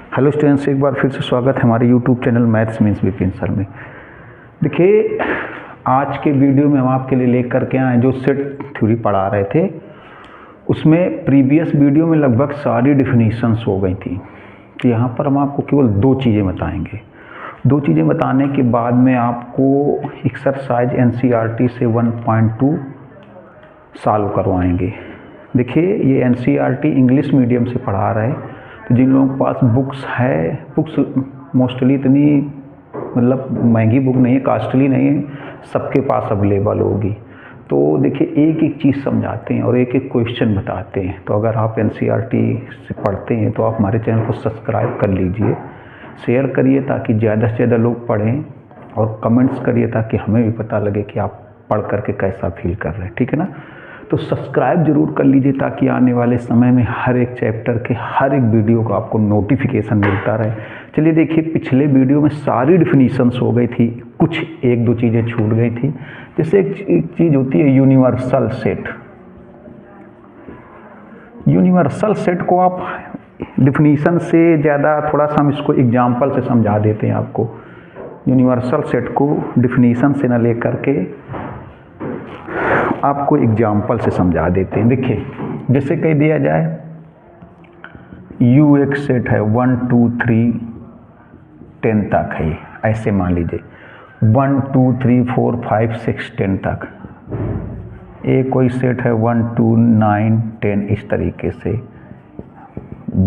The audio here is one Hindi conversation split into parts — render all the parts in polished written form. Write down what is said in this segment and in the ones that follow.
हेलो स्टूडेंट्स, एक बार फिर से स्वागत है हमारे YouTube channel maths means Vipin sir में। देखिए, आज के वीडियो में हम आपके लिए लेकर के आए जो सेट थ्योरी पढ़ा रहे थे, उसमें प्रीवियस वीडियो में लगभग सारी डिफिनीशंस हो गई थी। तो यहाँ पर हम आपको केवल दो चीज़ें बताएंगे। दो चीज़ें बताने के बाद में आपको एक्सरसाइज एनसीईआरटी से 1.2 सॉल्व करवाएंगे। देखिए, ये एनसीईआरटी इंग्लिश मीडियम से पढ़ा रहे हैं, तो जिन लोगों के पास बुक्स है, बुक्स मोस्टली इतनी मतलब महंगी बुक नहीं है, कास्टली नहीं है, सबके पास अवेलेबल होगी। तो देखिए, एक एक चीज़ समझाते हैं और एक एक क्वेश्चन बताते हैं। तो अगर आप एनसीईआरटी से पढ़ते हैं तो आप हमारे चैनल को सब्सक्राइब कर लीजिए, शेयर करिए ताकि ज़्यादा से ज़्यादा लोग पढ़ें, और कमेंट्स करिए ताकि हमें भी पता लगे कि आप पढ़ करके कैसा फील कर रहे हैं। ठीक है ना? तो सब्सक्राइब जरूर कर लीजिए ताकि आने वाले समय में हर एक चैप्टर के हर एक वीडियो का आपको नोटिफिकेशन मिलता रहे। चलिए देखिए, पिछले वीडियो में सारी डिफिनीशंस हो गई थी, कुछ एक दो चीज़ें छूट गई थी। जैसे एक चीज़ होती है यूनिवर्सल सेट। यूनिवर्सल सेट को आप डिफिनीशन से ज़्यादा थोड़ा सा हम इसको एग्जाम्पल से समझा देते हैं आपको। यूनिवर्सल सेट को डिफिनीशन से न लेकर के आपको एग्जाम्पल से समझा देते हैं। देखिए, जैसे कह दिया जाए U एक सेट है 1 2 3 10 तक है, ऐसे मान लीजिए 1 2 3 4 5 6 10 तक। A कोई सेट है 1 2 9 10 इस तरीके से।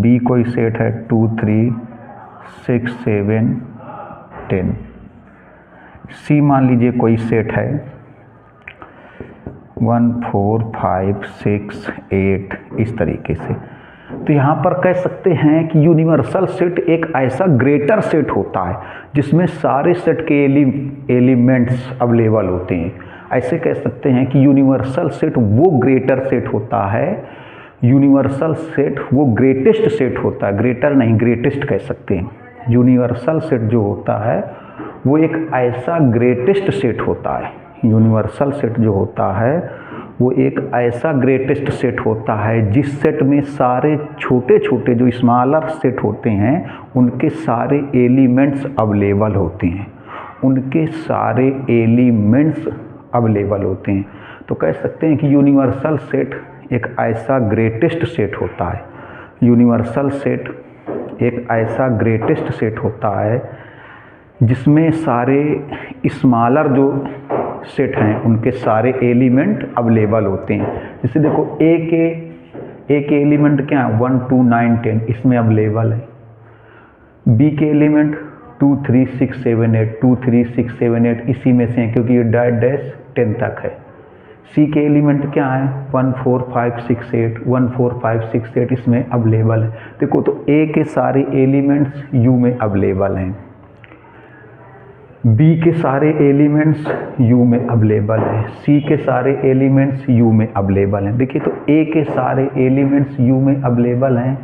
B कोई सेट है 2 3 6 7 10। C मान लीजिए कोई सेट है 1 4 5 6 8 इस तरीके से। तो यहाँ पर कह सकते हैं कि यूनिवर्सल सेट एक ऐसा ग्रेटर सेट होता है जिसमें सारे सेट के एलिमेंट्स अवेलेबल होते हैं। ऐसे कह सकते हैं कि यूनिवर्सल सेट वो ग्रेटर सेट होता है, यूनिवर्सल सेट वो ग्रेटेस्ट सेट होता है, ग्रेटर नहीं ग्रेटेस्ट कह सकते हैं। यूनिवर्सल सेट जो होता है वो एक ऐसा ग्रेटेस्ट सेट होता है। यूनिवर्सल सेट जो होता है वो एक ऐसा ग्रेटेस्ट सेट होता है जिस सेट में सारे छोटे छोटे जो स्मॉलर सेट होते हैं उनके सारे एलिमेंट्स अवेलेबल होते हैं, उनके सारे एलिमेंट्स अवेलेबल होते हैं। तो कह सकते हैं कि यूनिवर्सल सेट एक ऐसा ग्रेटेस्ट सेट होता है। यूनिवर्सल सेट एक ऐसा ग्रेटेस्ट सेट होता है जिसमें सारे स्मॉलर जो सेट हैं उनके सारे एलिमेंट अवेलेबल होते हैं। जैसे देखो, ए के एलिमेंट क्या है 1 2 9 10 इसमें अवेलेबल है। बी के एलिमेंट 2 3 6 7 8 2 3 6 7 8 इसी में से हैं क्योंकि ये डैश 10 तक है। सी के एलिमेंट क्या है 1 4 5 6 8 1 4 5 6 8 इसमें अवेलेबल है। देखो, तो ए के सारे एलिमेंट्स यू में अवेलेबल हैं, बी के सारे एलिमेंट्स यू में अवेलेबल है, सी के सारे एलिमेंट्स यू में अवेलेबल हैं। देखिए, तो ए के सारे एलिमेंट्स यू में अवेलेबल हैं,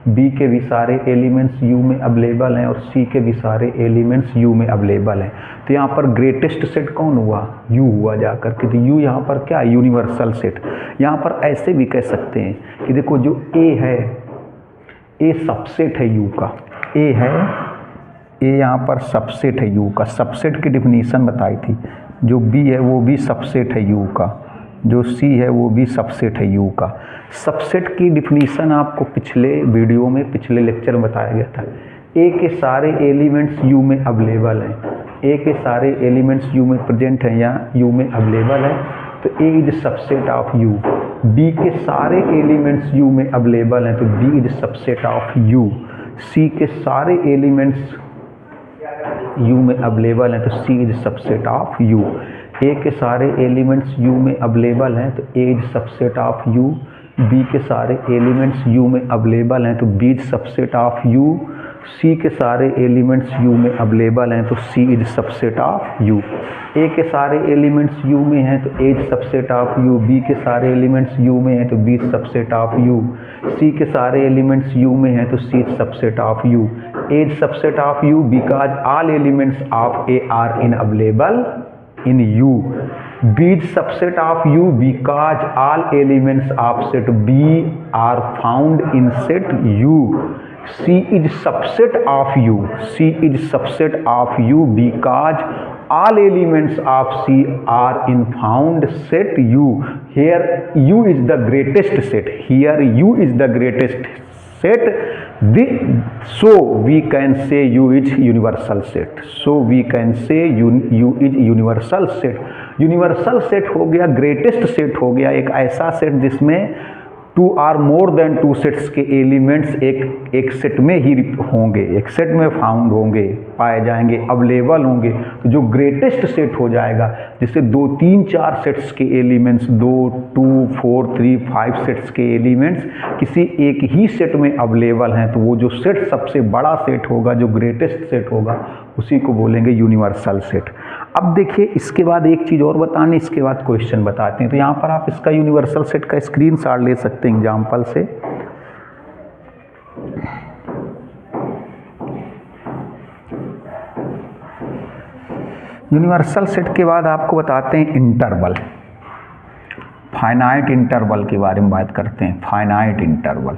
बी के भी सारे एलिमेंट्स यू में अवेलेबल हैं और सी के भी सारे एलिमेंट्स यू में अवेलेबल हैं। तो यहाँ पर ग्रेटेस्ट सेट कौन हुआ? यू हुआ जाकर के। तो यू यहाँ पर क्या है? Universal set. यहाँ पर ऐसे भी कह सकते हैं कि देखो, जो ए है, ए सबसेट है यू का। ए है, ए यहाँ पर सबसेट है यू का। सबसेट की डिफिनीशन बताई थी। जो बी है वो भी सबसेट है यू का, जो सी है वो भी सबसेट है यू का। सबसेट की डिफिनीशन आपको पिछले वीडियो में, पिछले लेक्चर में बताया गया था। ए के सारे एलिमेंट्स यू में अवेलेबल हैं, ए के सारे एलिमेंट्स यू में प्रेजेंट हैं या यू में अवेलेबल है, तो A is subset of U. B के सारे एलिमेंट्स यू में अवेलेबल हैं, तो B is subset of U. C के सारे एलिमेंट्स यू में अवेलेबल हैं, तो C is subset of U. A के सारे एलिमेंट्स यू में अवेलेबल हैं, तो A is subset of U. B के सारे एलिमेंट्स यू में अवेलेबल हैं, तो B is subset of U. C के सारे एलिमेंट्स यू में अवेलेबल हैं, तो C is subset of U. A के सारे एलिमेंट्स यू में हैं, तो A is subset of U. B के सारे एलिमेंट्स यू में हैं, तो B is subset of U. C के सारे एलिमेंट्स यू में हैं, तो C is subset of U. A is subset of U because all elements of A are in available in U. B is subset of U because all elements of set B are found in set U. C is subset of U. C is subset of U because all elements of C are in found set U. Here U is the greatest set. Here U is the greatest set. So we can say U is universal set. So we can say U is universal set. Universal set हो गया, ग्रेटेस्ट सेट हो गया एक ऐसा सेट जिसमें 2 और मोर देन 2 सेट्स के एलिमेंट्स एक सेट में ही होंगे, एक सेट में फाउंड होंगे, पाए जाएंगे, अवेलेबल होंगे। तो जो ग्रेटेस्ट सेट हो जाएगा जिससे 2, 3, 4 सेट्स के एलिमेंट्स 2, 2, 4, 3, 5 सेट्स के एलिमेंट्स किसी एक ही सेट में अवेलेबल हैं, तो वो जो सेट सबसे बड़ा सेट होगा, जो ग्रेटेस्ट सेट होगा, उसी को बोलेंगे यूनिवर्सल सेट। अब देखिए इसके बाद एक चीज़ और बताने, इसके बाद क्वेश्चन बताते हैं। तो यहाँ पर आप इसका यूनिवर्सल सेट का स्क्रीनशॉट ले सकते हैं एग्जाम्पल से। यूनिवर्सल सेट के बाद आपको बताते हैं इंटरवल, फाइनाइट इंटरवल के बारे में बात करते हैं। फाइनाइट इंटरवल,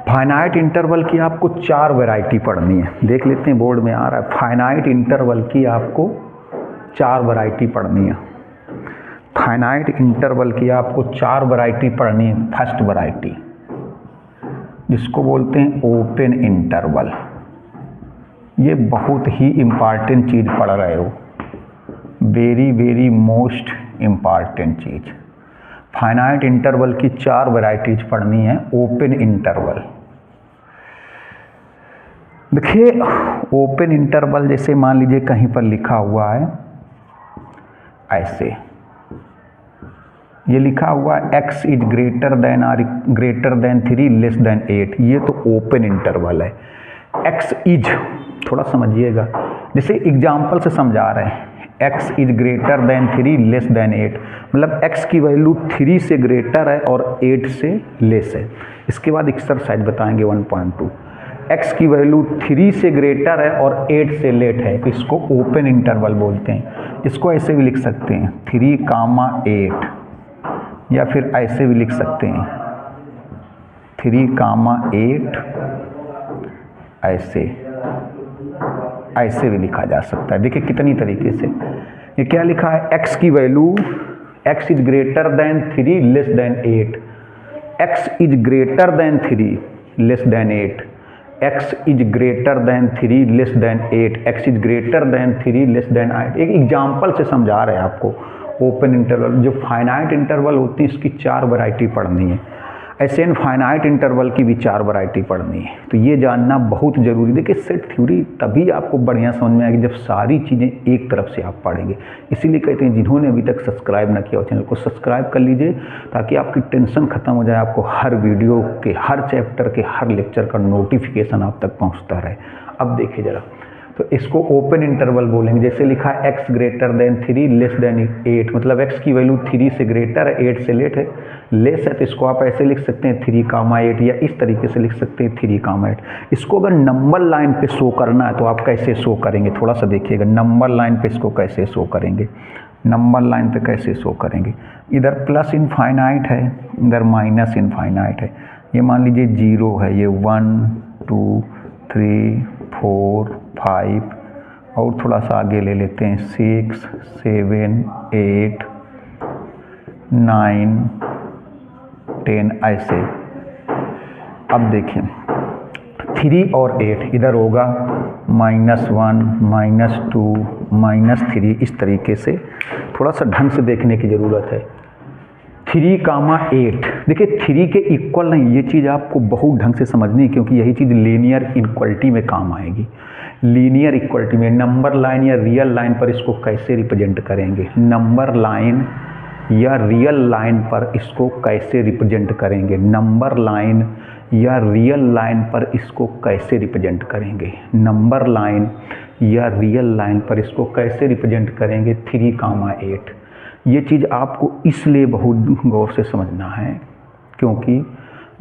फाइनाइट इंटरवल की आपको 4 वैरायटी पढ़नी है। देख लेते हैं बोर्ड में आ रहा है। फाइनाइट इंटरवल की आपको 4 वैरायटी पढ़नी है। फाइनाइट इंटरवल की आपको 4 वैरायटी पढ़नी है। फर्स्ट वैरायटी जिसको बोलते हैं ओपन इंटरवल, ये बहुत ही इम्पॉर्टेंट चीज़ पढ़ रहे हो, वेरी वेरी मोस्ट इम्पॉर्टेंट चीज़। फाइनाइट इंटरवल की 4 वैरायटीज पढ़नी है। ओपन इंटरवल, देखिए ओपन इंटरवल जैसे मान लीजिए कहीं पर लिखा हुआ है ऐसे, ये लिखा हुआ है x इज ग्रेटर देन और ग्रेटर देन 3 लेस देन 8, ये तो ओपन इंटरवल है। x इज, थोड़ा समझिएगा, जैसे एग्जाम्पल से समझा रहे हैं, x is greater than 3 less than 8, मतलब x की वैल्यू 3 से ग्रेटर है और 8 से लेस है। इसके बाद एक्सरसाइज बताएंगे 1.2, x की वैल्यू 3 से ग्रेटर है और 8 से लेट है, तो इसको ओपन इंटरवल बोलते हैं। इसको ऐसे भी लिख सकते हैं 3, 8, या फिर ऐसे भी लिख सकते हैं 3, 8, ऐसे भी लिखा जा सकता है। देखिए कितनी तरीके से, ये क्या लिखा है, x की value, x is greater than 3 less than 8, x is greater than 3 less than 8, x is greater than 3 less than 8, x is greater than 3 less than 8। एक एग्जाम्पल से समझा रहे हैं आपको। ओपन इंटरवल, जो फाइनाइट इंटरवल होती है इसकी 4 वैरायटी पढ़नी है। ऐसे इनफाइनाइट इंटरवल की भी 4 वैरायटी पढ़नी है। तो ये जानना बहुत ज़रूरी। देखिए सेट थ्योरी तभी आपको बढ़िया समझ में आएगी जब सारी चीज़ें एक तरफ से आप पढ़ेंगे। इसीलिए कहते हैं जिन्होंने अभी तक सब्सक्राइब ना किया हो चैनल को सब्सक्राइब कर लीजिए, ताकि आपकी टेंशन खत्म हो जाए, आपको हर वीडियो के, हर चैप्टर के, हर लेक्चर का नोटिफिकेशन आप तक पहुँचता रहे। अब देखिए ज़रा, तो इसको ओपन इंटरवल बोलेंगे। जैसे लिखा है x greater then 3 less than 8, मतलब x की वैल्यू 3 से ग्रेटर है, 8 से लेस है, तो इसको आप ऐसे लिख सकते हैं 3, 8, या इस तरीके से लिख सकते हैं 3, 8। इसको अगर नंबर लाइन पे शो करना है तो आप कैसे शो करेंगे, थोड़ा सा देखिएगा। नंबर लाइन पे इसको कैसे शो करेंगे, नंबर लाइन पे कैसे शो करेंगे। इधर प्लस इनफाइनाइट है, इधर माइनस इनफाइनाइट है। ये मान लीजिए 0 है, ये 1, 2, 3, 4, 5, और थोड़ा सा आगे ले लेते हैं 6, 7, 8, 9, 10, ऐसे। अब देखिए 3 और 8 इधर होगा -1, -2, -3, इस तरीके से थोड़ा सा ढंग से देखने की ज़रूरत है। 3, 8, देखिए 3 के इक्वल नहीं, ये चीज़ आपको बहुत ढंग से समझनी है, क्योंकि यही चीज़ लीनियर इनक्वलिटी में काम आएगी। लीनियर इक्वलिटी में नंबर लाइन या रियल लाइन पर इसको कैसे रिप्रेजेंट करेंगे, नंबर लाइन या रियल लाइन पर इसको कैसे रिप्रेजेंट करेंगे, नंबर लाइन या रियल लाइन पर इसको कैसे रिप्रेजेंट करेंगे, नंबर लाइन या रियल लाइन पर इसको कैसे रिप्रेजेंट करेंगे 3, 8। ये चीज़ आपको इसलिए बहुत गौर से समझना है, क्योंकि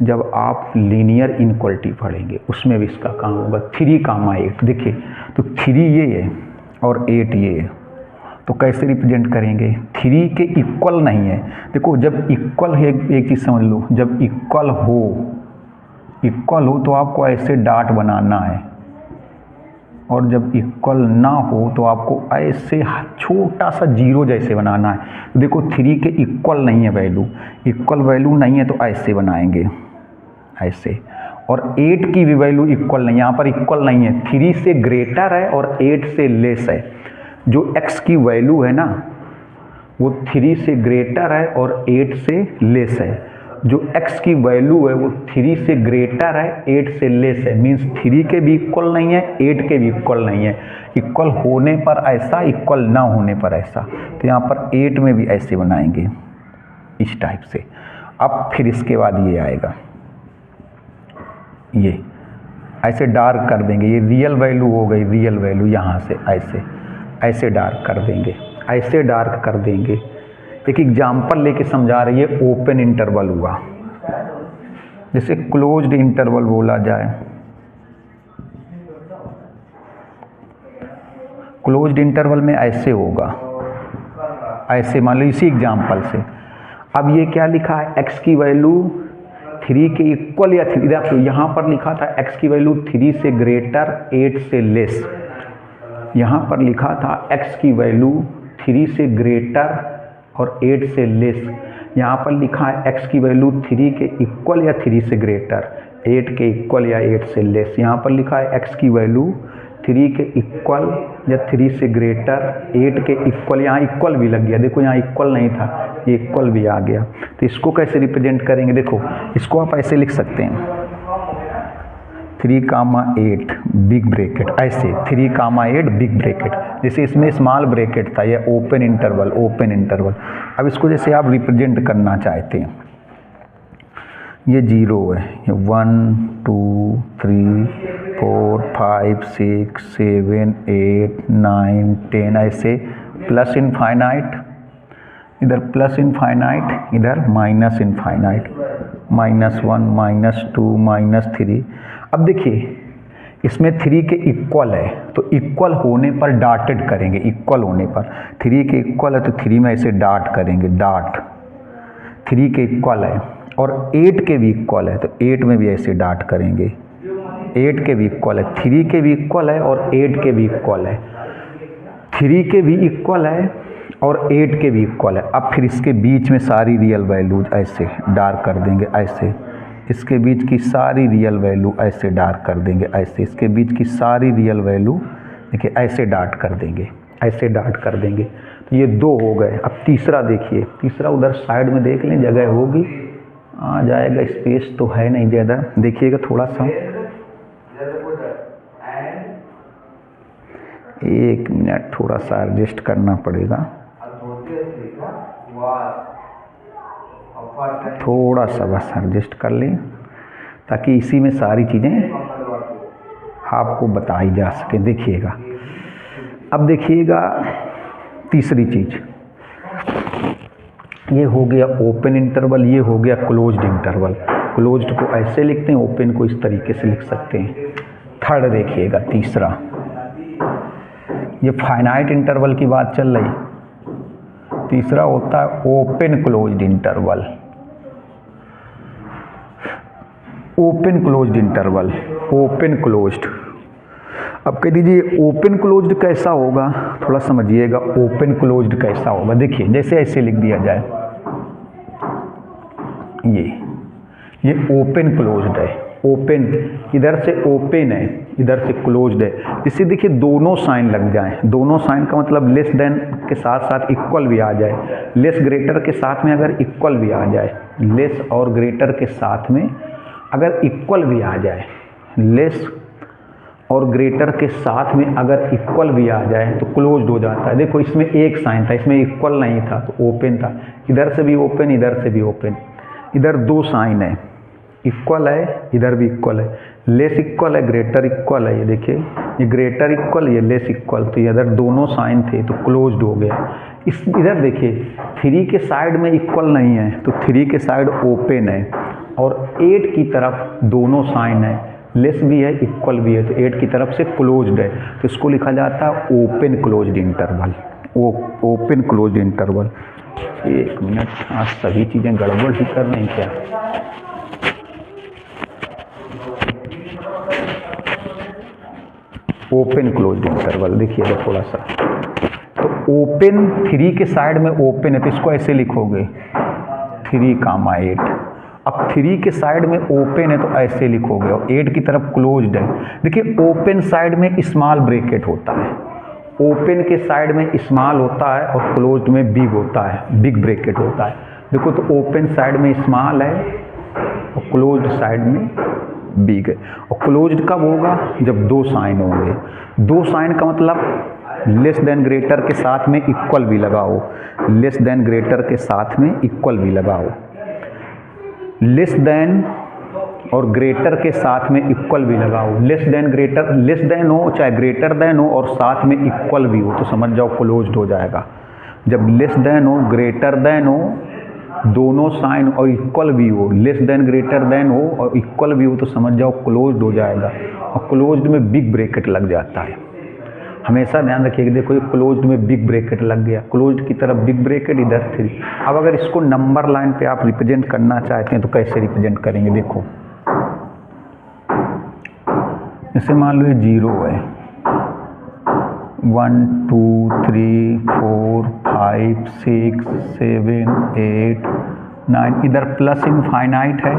जब आप लीनियर इनक्वलिटी पढ़ेंगे उसमें भी इसका काम होगा। 3, 8, देखिए तो 3 ये है और 8 ये है, तो कैसे रिप्रेजेंट करेंगे, 3 के इक्वल नहीं है। देखो जब इक्वल है, एक चीज़ समझ लो, जब इक्वल हो तो आपको ऐसे डॉट बनाना है, और जब इक्वल ना हो तो आपको ऐसे छोटा सा जीरो जैसे बनाना है। तो देखो 3 के इक्वल नहीं है वैल्यू, इक्वल वैल्यू नहीं है तो ऐसे बनाएंगे, ऐसे। और 8 की भी वैल्यू इक्वल नहीं है, यहाँ पर इक्वल नहीं है, 3 से ग्रेटर है और 8 से लेस है। जो x की वैल्यू है ना वो 3 से ग्रेटर है और 8 से लेस है। जो x की वैल्यू है वो 3 से ग्रेटर है, 8 से लेस है। मीन्स 3 के भी इक्वल नहीं है, 8 के भी इक्वल नहीं है। इक्वल होने पर ऐसा, इक्वल ना होने पर ऐसा। तो यहाँ पर 8 में भी ऐसे बनाएंगे इस टाइप से। अब फिर इसके बाद ये आएगा, ये ऐसे डार्क कर देंगे, ये रियल वैल्यू हो गई, रियल वैल्यू यहाँ से ऐसे ऐसे डार्क कर देंगे, ऐसे डार्क कर देंगे। एक एग्जाम्पल लेके समझा रही है, ओपन इंटरवल हुआ, जैसे क्लोज्ड इंटरवल बोला जाए। क्लोज्ड इंटरवल में ऐसे होगा, ऐसे मान लो इसी एग्जाम्पल से। अब ये क्या लिखा है, x की वैल्यू 3 के इक्वल या 3, देखो यहाँ पर लिखा था x की वैल्यू 3 से ग्रेटर 8 से लेस। यहाँ पर लिखा था x की वैल्यू 3 से ग्रेटर और 8 से लेस। यहाँ पर लिखा है x की वैल्यू 3 के इक्वल या 3 से ग्रेटर, 8 के इक्वल या 8 से लेस। यहाँ पर लिखा है x की वैल्यू 3 के इक्वल या 3 से ग्रेटर, 8 के इक्वल। यहाँ इक्वल भी लग गया, देखो यहाँ इक्वल नहीं था, ये इक्वल भी आ गया। तो इसको कैसे रिप्रेजेंट करेंगे, देखो इसको आप ऐसे लिख सकते हैं, 3,8 बिग ब्रैकेट, ऐसे 3,8 बिग ब्रैकेट। जैसे इसमें स्मॉल ब्रैकेट था, ये ओपन इंटरवल, ओपन इंटरवल। अब इसको जैसे आप रिप्रेजेंट करना चाहते हैं, ये 0 है, ये 1 2 3 4 5 6 7 8 9 10, ऐसे प्लस इनफाइनाइट, इधर प्लस इनफाइनाइट, इधर माइनस इनफाइनाइट, -1 -2 -3। अब देखिए इसमें 3 के इक्वल है, तो इक्वल होने पर डॉटेड करेंगे, इक्वल होने पर 3 के इक्वल है तो 3 में ऐसे डॉट करेंगे, डॉट। 3 के इक्वल है और 8 के भी इक्वल है तो 8 में भी ऐसे डॉट करेंगे, 8 के भी इक्वल है, 3 के भी इक्वल है और 8 के भी इक्वल है, 3 के भी इक्वल है और 8 के भी इक्वल है। अब फिर इसके बीच में सारी रियल वैल्यूज ऐसे डार्क कर देंगे, ऐसे इसके बीच की सारी रियल वैल्यू ऐसे डार्क कर देंगे, ऐसे इसके बीच की सारी रियल वैल्यू देखिए ऐसे डार्क कर देंगे, ऐसे डार्क कर देंगे। तो ये 2 हो गए। अब तीसरा देखिए, तीसरा उधर साइड में देख लें, जगह होगी, आ जाएगा, स्पेस तो है नहीं ज़्यादा, देखिएगा थोड़ा सा, 1 मिनट थोड़ा सा एडजस्ट करना पड़ेगा, थोड़ा सा बस एडजस्ट कर लें ताकि इसी में सारी चीज़ें आपको बताई जा सके। देखिएगा, अब देखिएगा तीसरी चीज़, ये हो गया ओपन इंटरवल, ये हो गया क्लोज्ड इंटरवल। क्लोज्ड को ऐसे लिखते हैं, ओपन को इस तरीके से लिख सकते हैं। थर्ड देखिएगा, तीसरा, ये फाइनाइट इंटरवल की बात चल रही, तीसरा होता है open closed interval, open closed interval, open closed. अब कह दीजिए ओपन क्लोज्ड कैसा होगा, थोड़ा समझिएगा ओपन क्लोज्ड कैसा होगा। देखिए जैसे ऐसे लिख दिया जाए, ये ओपन क्लोज्ड है, ओपन इधर से ओपन है, इधर से क्लोज्ड है। इससे देखिए दोनों साइन लग जाएं, दोनों साइन का मतलब लेस देन के साथ साथ इक्वल भी आ जाए, लेस ग्रेटर के साथ में अगर इक्वल भी आ जाए, लेस और ग्रेटर के साथ में अगर इक्वल भी आ जाए, लेस और ग्रेटर के साथ में अगर इक्वल भी आ जाए तो क्लोज्ड हो जाता है। देखो इसमें एक साइन था, इसमें इक्वल नहीं था तो ओपन था, इधर से भी ओपन, इधर से भी ओपन, इधर 2 साइन है, इक्वल है, इधर भी इक्वल है, लेस इक्वल है, ग्रेटर इक्वल है। ये देखिए ये ग्रेटर इक्वल, ये लेस इक्वल, तो इधर दोनों साइन थे तो क्लोज्ड हो गया। इस इधर देखिए 3 के साइड में इक्वल नहीं है तो 3 के साइड ओपन है और 8 की तरफ दोनों साइन है, लेस भी है इक्वल भी है तो 8 की तरफ से क्लोज्ड है, तो इसको लिखा जाता है open closed interval, open close interval. एक मिनट, आज सभी चीज़ें गड़बड़ ही कर रही हैं क्या? ओपन क्लोज इंटरवल देखिएगा थोड़ा सा, तो ओपन 3 के साइड में ओपन है तो इसको ऐसे लिखोगे 3, 8। अब 3 के साइड में ओपन है तो ऐसे लिखोगे, और 8 की तरफ क्लोज्ड है। देखिए ओपन साइड में स्मॉल ब्रैकेट होता है, ओपन के साइड में स्मॉल होता है और क्लोज्ड में बिग होता है, बिग ब्रैकेट होता है। देखो तो ओपन साइड में स्मॉल है और क्लोज्ड साइड में बिग है। और क्लोज्ड कब होगा? जब 2 साइन होंगे। 2 साइन का मतलब लेस देन ग्रेटर के साथ में इक्वल भी लगाओ, लेस देन ग्रेटर के साथ में इक्वल भी लगाओ, लेस देन और ग्रेटर के साथ में इक्वल भी लगाओ। Less than greater, less than हो चाहे ग्रेटर देन हो और साथ में इक्वल भी हो तो समझ जाओ क्लोज्ड हो जाएगा। जब लेस देन हो, ग्रेटर देन हो, दोनों साइन और इक्वल भी हो, लेस देन ग्रेटर देन हो और इक्वल भी हो तो समझ जाओ क्लोज्ड हो जाएगा। और क्लोज्ड में बिग ब्रैकेट लग जाता है। हमेशा ध्यान रखिएगा, देखो ये क्लोज्ड में बिग ब्रैकेट लग गया, क्लोज्ड की तरफ बिग ब्रैकेट, इधर 3। अब अगर इसको नंबर लाइन पे आप रिप्रेजेंट करना चाहते हैं तो कैसे रिप्रेजेंट करेंगे? देखो जैसे मान लो ये 0 है, 1 2 3 4 5 6 7 8 9, इधर प्लस इनफाइनाइट है,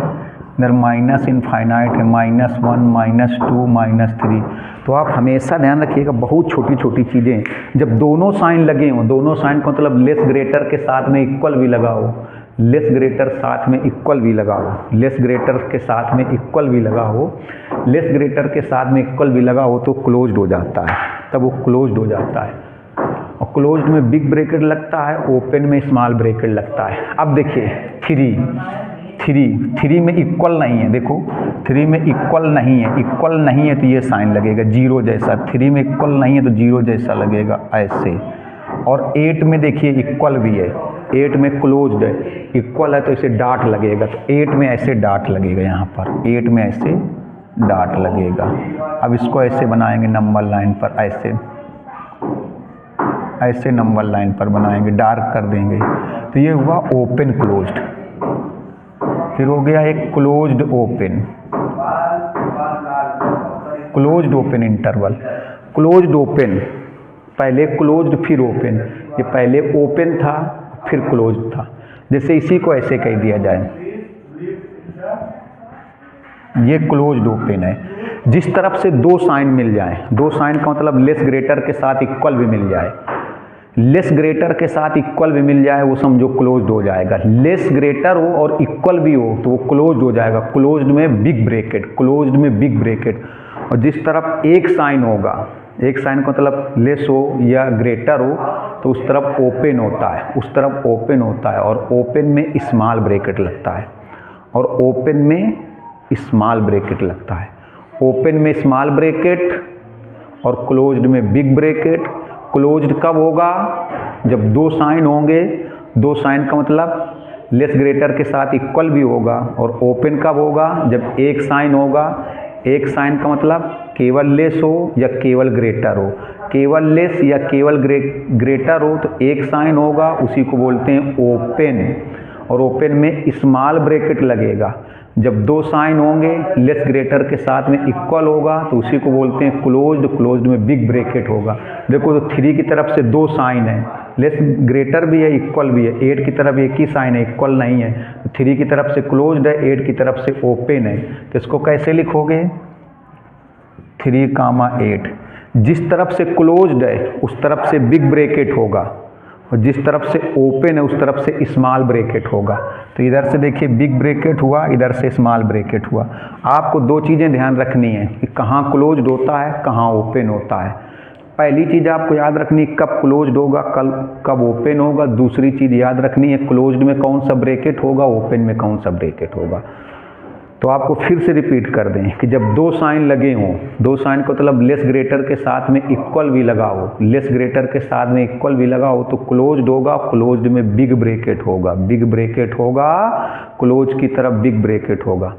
इधर माइनस इनफाइनाइट है, -1 -2 -3। तो आप हमेशा ध्यान रखिएगा, बहुत छोटी छोटी चीज़ें जब दोनों साइन लगे हों, दोनों साइन का मतलब लेस ग्रेटर के साथ में इक्वल भी लगाओ, लेस ग्रेटर साथ में इक्वल भी लगाओ, लेस ग्रेटर के साथ में इक्वल भी लगाओ, लेस ग्रेटर के साथ में इक्वल भी लगाओ तो क्लोज्ड हो जाता है, तब वो क्लोज्ड हो जाता है। और क्लोज्ड में बिग ब्रैकेट लगता है, ओपन में स्मॉल ब्रैकेट लगता है। अब देखिए 3 में इक्वल नहीं है, देखो 3 में इक्वल नहीं है, इक्वल नहीं है तो ये साइन लगेगा 0 जैसा, 3 में इक्वल नहीं है तो 0 जैसा लगेगा ऐसे। और 8 में देखिए इक्वल भी है, 8 में क्लोज्ड है, इक्वल है तो इसे डॉट लगेगा, तो 8 में ऐसे डॉट लगेगा, यहाँ पर 8 में ऐसे डॉट लगेगा। अब इसको ऐसे बनाएंगे नंबर लाइन पर, ऐसे नंबर लाइन पर बनाएंगे, डार्क कर देंगे, तो ये हुआ ओपन क्लोज्ड। फिर हो गया एक closed open, closed open interval. Closed open, पहले क्लोज्ड फिर ओपन, ये पहले ओपन था फिर क्लोज्ड था। जैसे इसी को ऐसे कह दिया जाए, ये क्लोज्ड ओपन है। जिस तरफ से 2 साइन मिल जाए, 2 साइन का मतलब लेस ग्रेटर के साथ इक्वल भी मिल जाए, लेस ग्रेटर के साथ इक्वल भी मिल जाए वो समझो क्लोज्ड हो जाएगा। लेस ग्रेटर हो और इक्वल भी हो तो वो क्लोज्ड हो जाएगा, क्लोज्ड में बिग ब्रैकेट, क्लोज्ड में बिग ब्रैकेट। और जिस तरफ एक साइन होगा, एक साइन का मतलब लेस हो या ग्रेटर हो तो उस तरफ ओपन होता है, उस तरफ ओपन होता है, और ओपन में स्मॉल ब्रैकेट लगता है, और ओपन में स्मॉल ब्रैकेट लगता है। ओपन में स्मॉल ब्रैकेट और क्लोज्ड में बिग ब्रैकेट। क्लोज्ड कब होगा? जब 2 साइन होंगे, 2 साइन का मतलब लेस ग्रेटर के साथ इक्वल भी होगा। और ओपन कब होगा? जब एक साइन होगा, एक साइन का मतलब केवल लेस हो या केवल ग्रेटर हो, केवल लेस या केवल ग्रेटर हो तो एक साइन होगा, उसी को बोलते हैं ओपन। और ओपन में स्मॉल ब्रैकेट लगेगा। जब 2 साइन होंगे, लेस ग्रेटर के साथ में इक्वल होगा तो उसी को बोलते हैं क्लोज्ड, क्लोज्ड में बिग ब्रैकेट होगा। देखो तो 3 की तरफ से 2 साइन है, लेस ग्रेटर भी है इक्वल भी है, 8 की तरफ एक ही साइन है इक्वल नहीं है, तो 3 की तरफ से क्लोज्ड है, 8 की तरफ से ओपन है। तो इसको कैसे लिखोगे? 3, 8। जिस तरफ से क्लोज्ड है उस तरफ से बिग ब्रैकेट होगा, और जिस तरफ से ओपन है उस तरफ से स्मॉल ब्रैकेट होगा। तो इधर से देखिए बिग ब्रैकेट हुआ, इधर से स्मॉल ब्रैकेट हुआ। आपको 2 चीज़ें ध्यान रखनी है कि कहाँ क्लोज्ड होता है, कहाँ ओपन होता है। पहली चीज़ आपको याद रखनी है कब क्लोज्ड होगा, कब ओपन होगा। दूसरी चीज़ याद रखनी है क्लोज्ड में कौन सा ब्रैकेट होगा, ओपन में कौन सा ब्रैकेट होगा। तो आपको फिर से रिपीट कर दें कि जब 2 साइन लगे हों, 2 साइन का मतलब लेस ग्रेटर के साथ में इक्वल भी लगाओ, लेस ग्रेटर के साथ में इक्वल भी लगाओ तो क्लोज्ड होगा, क्लोज्ड में बिग ब्रैकेट होगा, बिग ब्रैकेट होगा, क्लोज की तरफ बिग ब्रैकेट होगा।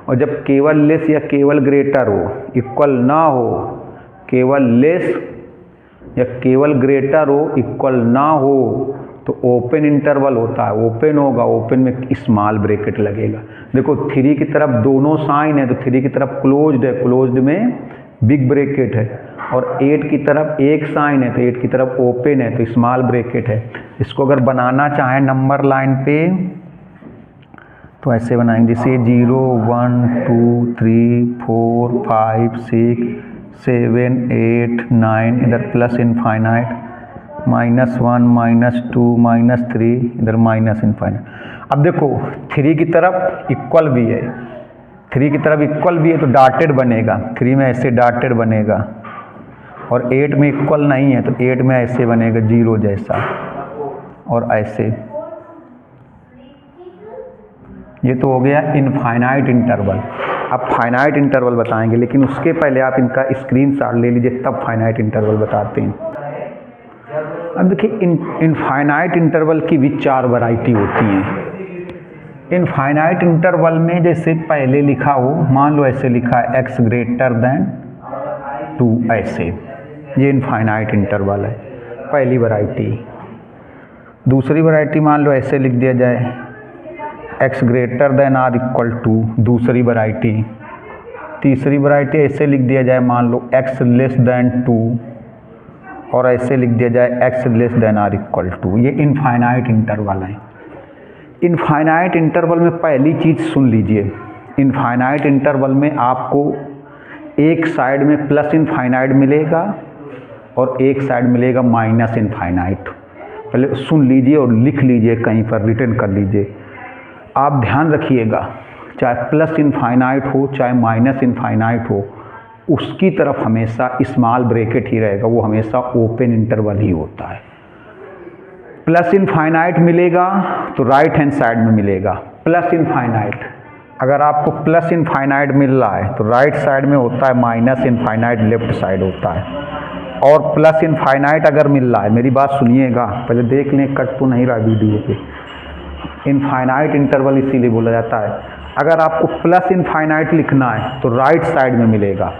और जब केवल लेस या केवल ग्रेटर हो, इक्वल ना हो, केवल लेस या केवल ग्रेटर हो इक्वल ना हो तो ओपन इंटरवल होता है, ओपन होगा, ओपन में स्मॉल ब्रैकेट लगेगा। देखो 3 की तरफ दोनों साइन है तो 3 की तरफ क्लोज्ड है, क्लोज्ड में बिग ब्रैकेट है, और 8 की तरफ एक साइन है तो 8 की तरफ ओपन है तो स्मॉल ब्रैकेट है। इसको अगर बनाना चाहें नंबर लाइन पे तो ऐसे बनाएंगे, जैसे 0 1 2 3 4 5 6 7 8 9, इधर प्लस इनफाइनाइट, -1 -2 -3, इधर माइनस इनफाइनाइट। अब देखो 3 की तरफ इक्वल भी है, 3 की तरफ इक्वल भी है तो डॉटेड बनेगा, 3 में ऐसे डॉटेड बनेगा, और 8 में इक्वल नहीं है तो 8 में ऐसे बनेगा 0 जैसा, और ऐसे। ये तो हो गया इनफाइनाइट इंटरवल। अब फाइनाइट इंटरवल बताएंगे, लेकिन उसके पहले आप इनका स्क्रीनशॉट ले लीजिए, तब फाइनाइट इंटरवल बताते हैं। अब देखिए इनफाइनाइट इंटरवल की भी 4 वैरायटी होती हैं। इनफाइनाइट इंटरवल में जैसे पहले लिखा हो, मान लो ऐसे लिखा है x ग्रेटर देन 2, ऐसे, ये इनफाइनाइट इंटरवल है, पहली वैरायटी। दूसरी वैरायटी मान लो ऐसे लिख दिया जाए x greater than or equal to, दूसरी वैरायटी। तीसरी वैरायटी ऐसे लिख दिया जाए, मान लो x लेस देन 2, और ऐसे लिख दिया जाए x less than or equal to. ये इनफाइनाइट इंटरवल है। इनफाइनाइट इंटरवल में पहली चीज़ सुन लीजिए, इनफाइनाइट इंटरवल में आपको एक साइड में प्लस इनफाइनाइट मिलेगा और एक साइड मिलेगा माइनस इनफाइनाइट। पहले सुन लीजिए और लिख लीजिए, कहीं पर रिटर्न कर लीजिए। आप ध्यान रखिएगा, चाहे प्लस इनफाइनाइट हो चाहे माइनस इनफाइनाइट हो, उसकी तरफ हमेशा स्मॉल ब्रैकेट ही रहेगा, वो हमेशा ओपन इंटरवल ही होता है। प्लस इनफाइनाइट मिलेगा तो राइट हैंड साइड में मिलेगा प्लस इनफाइनाइट। अगर आपको प्लस इनफाइनाइट मिल रहा है तो राइट साइड में होता है माइनस इनफाइनाइट, लेफ्ट साइड होता है। और प्लस इनफाइनाइट अगर मिल रहा है, मेरी बात सुनिएगा, पहले देख लें, कट तो नहीं रहा वीडियो पे। इनफाइनाइट इंटरवल इसीलिए बोला जाता है। अगर आपको प्लस इनफाइनाइट लिखना है तो राइट साइड में मिलेगा,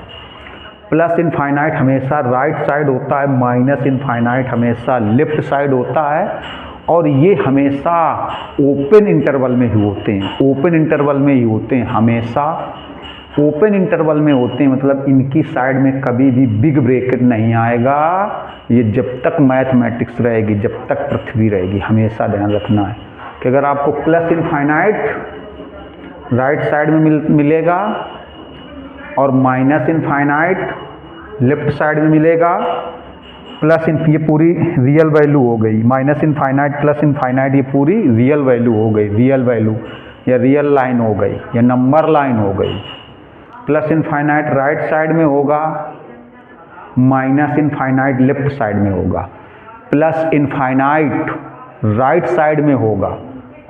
प्लस इनफाइनाइट हमेशा राइट साइड होता है, माइनस इनफाइनाइट हमेशा लेफ्ट साइड होता है, और ये हमेशा ओपन इंटरवल में ही होते हैं, ओपन इंटरवल में ही होते हैं, हमेशा ओपन इंटरवल में होते हैं। मतलब इनकी साइड में कभी भी बिग ब्रैकेट नहीं आएगा। ये जब तक मैथमेटिक्स रहेगी, जब तक पृथ्वी रहेगी, हमेशा ध्यान रखना है कि अगर आपको प्लस इनफाइनाइट राइट साइड में मिलेगा और माइनस इनफाइनाइट लेफ्ट साइड में मिलेगा, प्लस ये पूरी रियल वैल्यू हो गई, माइनस इनफाइनाइट प्लस इनफाइनाइट ये पूरी रियल वैल्यू हो गई, रियल वैल्यू या रियल लाइन हो गई या नंबर लाइन हो गई। प्लस इनफाइनाइट राइट साइड में होगा, माइनस इनफाइनाइट लेफ्ट साइड में होगा। प्लस इनफाइनाइट राइट साइड में होगा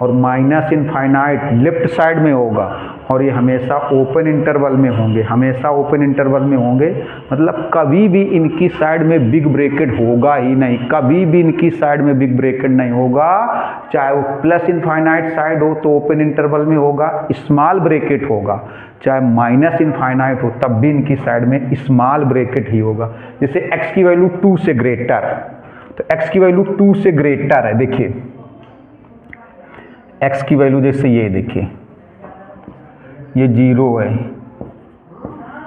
और माइनस इनफाइनाइट लेफ्ट साइड में होगा, और ये हमेशा ओपन इंटरवल में होंगे, हमेशा ओपन इंटरवल में होंगे। मतलब कभी भी इनकी साइड में बिग ब्रैकेट होगा ही नहीं, कभी भी इनकी साइड में बिग ब्रैकेट नहीं होगा। चाहे वो प्लस इनफाइनाइट साइड हो तो ओपन इंटरवल में होगा, स्मॉल ब्रैकेट होगा, चाहे माइनस इनफाइनाइट हो तब भी इनकी साइड में स्मॉल ब्रैकेट ही होगा। जैसे x की वैल्यू 2 से ग्रेटर, तो x की वैल्यू 2 से ग्रेटर है, देखिए x की वैल्यू जैसे ये देखिए, ये 0 है,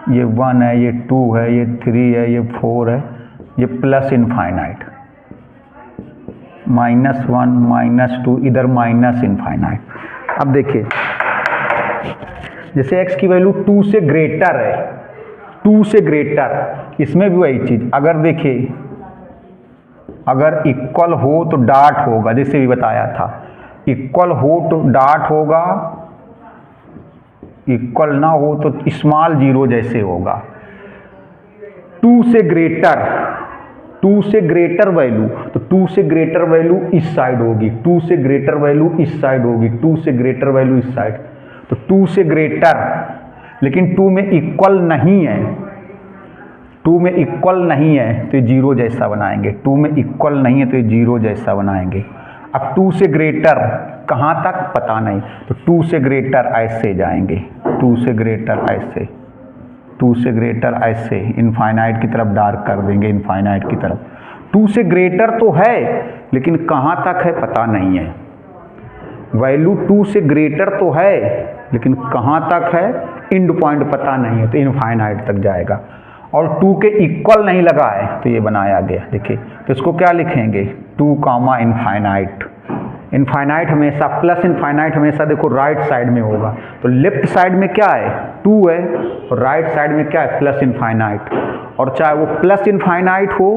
ये 1 है, ये 2 है, ये 3 है, ये 4 है, ये प्लस इनफाइनाइट, -1 -2, इधर माइनस इनफाइनाइट। अब देखिए जैसे x की वैल्यू 2 से ग्रेटर है, 2 से ग्रेटर, इसमें भी वही चीज़, अगर देखिए अगर इक्वल हो तो डॉट होगा, जैसे भी बताया था, इक्वल हो तो डॉट होगा, इक्वल ना हो तो स्मॉल 0 जैसे होगा। 2 से ग्रेटर, 2 से ग्रेटर वैल्यू, तो 2 से ग्रेटर वैल्यू इस साइड होगी, 2 से ग्रेटर वैल्यू इस साइड होगी, 2 से ग्रेटर वैल्यू इस साइड, तो 2 से ग्रेटर, लेकिन 2 में इक्वल नहीं है, 2 में इक्वल नहीं है तो ये 0 जैसा बनाएंगे, 2 में इक्वल नहीं है तो ये 0 जैसा बनाएंगे। अब 2 से ग्रेटर कहाँ तक पता नहीं, तो 2 से ग्रेटर ऐसे जाएंगे, 2 से ग्रेटर ऐसे, 2 से ग्रेटर ऐसे, इनफाइनाइट की तरफ डार्क कर देंगे, इनफाइनाइट की तरफ, 2 से ग्रेटर तो है लेकिन कहाँ तक है पता नहीं है। वैल्यू 2 से ग्रेटर तो है लेकिन कहाँ तक है, एंड पॉइंट पता नहीं है, तो इनफाइनाइट तक जाएगा। और 2 के इक्वल नहीं लगा है तो ये बनाया गया। देखिए तो इसको क्या लिखेंगे, 2 कामा इनफाइनाइट। इनफाइनाइट हमेशा प्लस इनफाइनाइट हमेशा देखो राइट साइड में होगा, तो लेफ्ट साइड में क्या है 2 है और राइट साइड में क्या है प्लस इनफाइनाइट। और चाहे वो प्लस इनफाइनाइट हो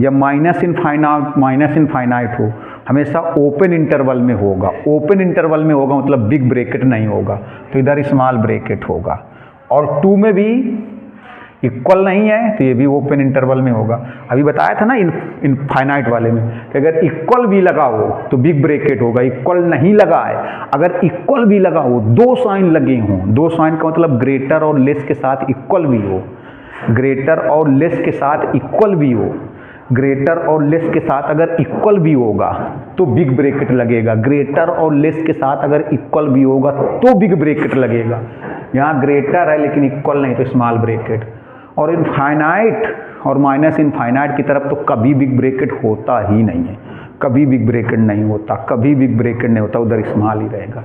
या माइनस इनफाइनाइट हो, हमेशा ओपन इंटरवल में होगा। ओपन इंटरवल में होगा मतलब बिग ब्रैकेट नहीं होगा, तो इधर स्मॉल ब्रैकेट होगा। और 2 में भी इक्वल नहीं है तो ये भी ओपन इंटरवल में होगा। अभी बताया था ना इनफाइनाइट वाले में कि अगर इक्वल भी लगा हो तो बिग ब्रैकेट होगा, इक्वल नहीं लगा है। अगर इक्वल भी लगा हो, 2 साइन लगे हों, 2 साइन का मतलब ग्रेटर और लेस के साथ इक्वल भी हो, ग्रेटर और लेस के साथ इक्वल भी हो, ग्रेटर और लेस के साथ अगर इक्वल भी होगा तो बिग ब्रैकेट लगेगा। ग्रेटर और लेस के साथ अगर इक्वल भी होगा तो बिग ब्रैकेट लगेगा। यहाँ ग्रेटर है लेकिन इक्वल नहीं तो स्मॉल ब्रैकेट। और इनफाइनाइट और माइनस इनफाइनाइट की तरफ तो कभी बिग ब्रैकेट होता ही नहीं है, कभी बिग ब्रैकेट नहीं होता, कभी बिग ब्रैकेट नहीं होता, उधर स्मॉल ही रहेगा।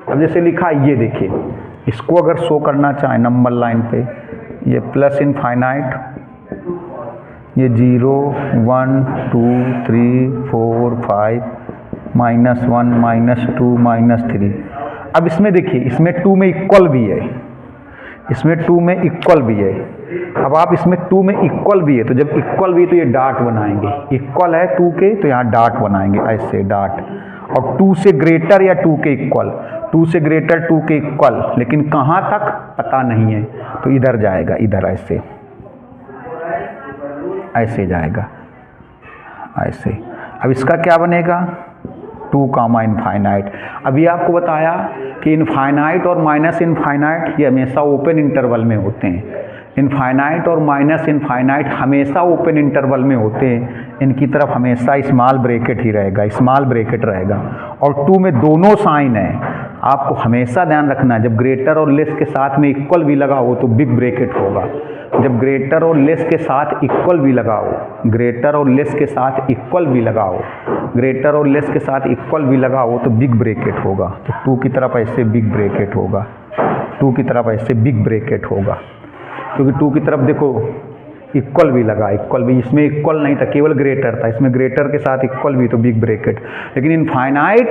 अब जैसे लिखा ये देखिए, इसको अगर शो करना चाहें नंबर लाइन पे, ये प्लस इनफाइनाइट, ये 0 1 2 3 4 5 -1 -2 -3। अब इसमें देखिए, इसमें 2 में इक्वल भी है, इसमें 2 में इक्वल भी है। अब आप इसमें 2 में इक्वल भी है, तो जब इक्वल भी है तो ये डॉट बनाएंगे। इक्वल है 2 के तो यहाँ डॉट बनाएंगे, ऐसे डॉट। और 2 से ग्रेटर या 2 के इक्वल, 2 से ग्रेटर 2 के इक्वल, लेकिन कहाँ तक पता नहीं है, तो इधर जाएगा, इधर ऐसे ऐसे जाएगा, ऐसे। अब इसका क्या बनेगा 2 कामा इनफाइनाइट। अभी आपको बताया कि इनफाइनाइट और माइनस इनफाइनाइट ये हमेशा ओपन इंटरवल में होते हैं। इनफाइनाइट और माइनस इनफाइनाइट हमेशा ओपन इंटरवल में होते हैं, इनकी तरफ हमेशा स्मॉल ब्रैकेट ही रहेगा, स्मॉल ब्रैकेट रहेगा। और 2 में दोनों साइन है, आपको हमेशा ध्यान रखना है, जब ग्रेटर और लेस के साथ में इक्वल भी लगा हो तो बिग ब्रैकेट होगा। जब ग्रेटर और लेस के साथ इक्वल भी लगा हो, ग्रेटर और लेस के साथ इक्वल भी लगा हो, ग्रेटर और लेस के साथ इक्वल भी लगा हो तो बिग ब्रैकेट होगा। तो 2 की तरफ ऐसे बिग ब्रैकेट होगा, 2 की तरफ ऐसे बिग ब्रैकेट होगा, क्योंकि 2 की तरफ देखो इक्वल भी लगा, इक्वल भी, इसमें इक्वल नहीं था, केवल ग्रेटर था, इसमें ग्रेटर के साथ इक्वल भी तो बिग ब्रैकेट। लेकिन इनफाइनाइट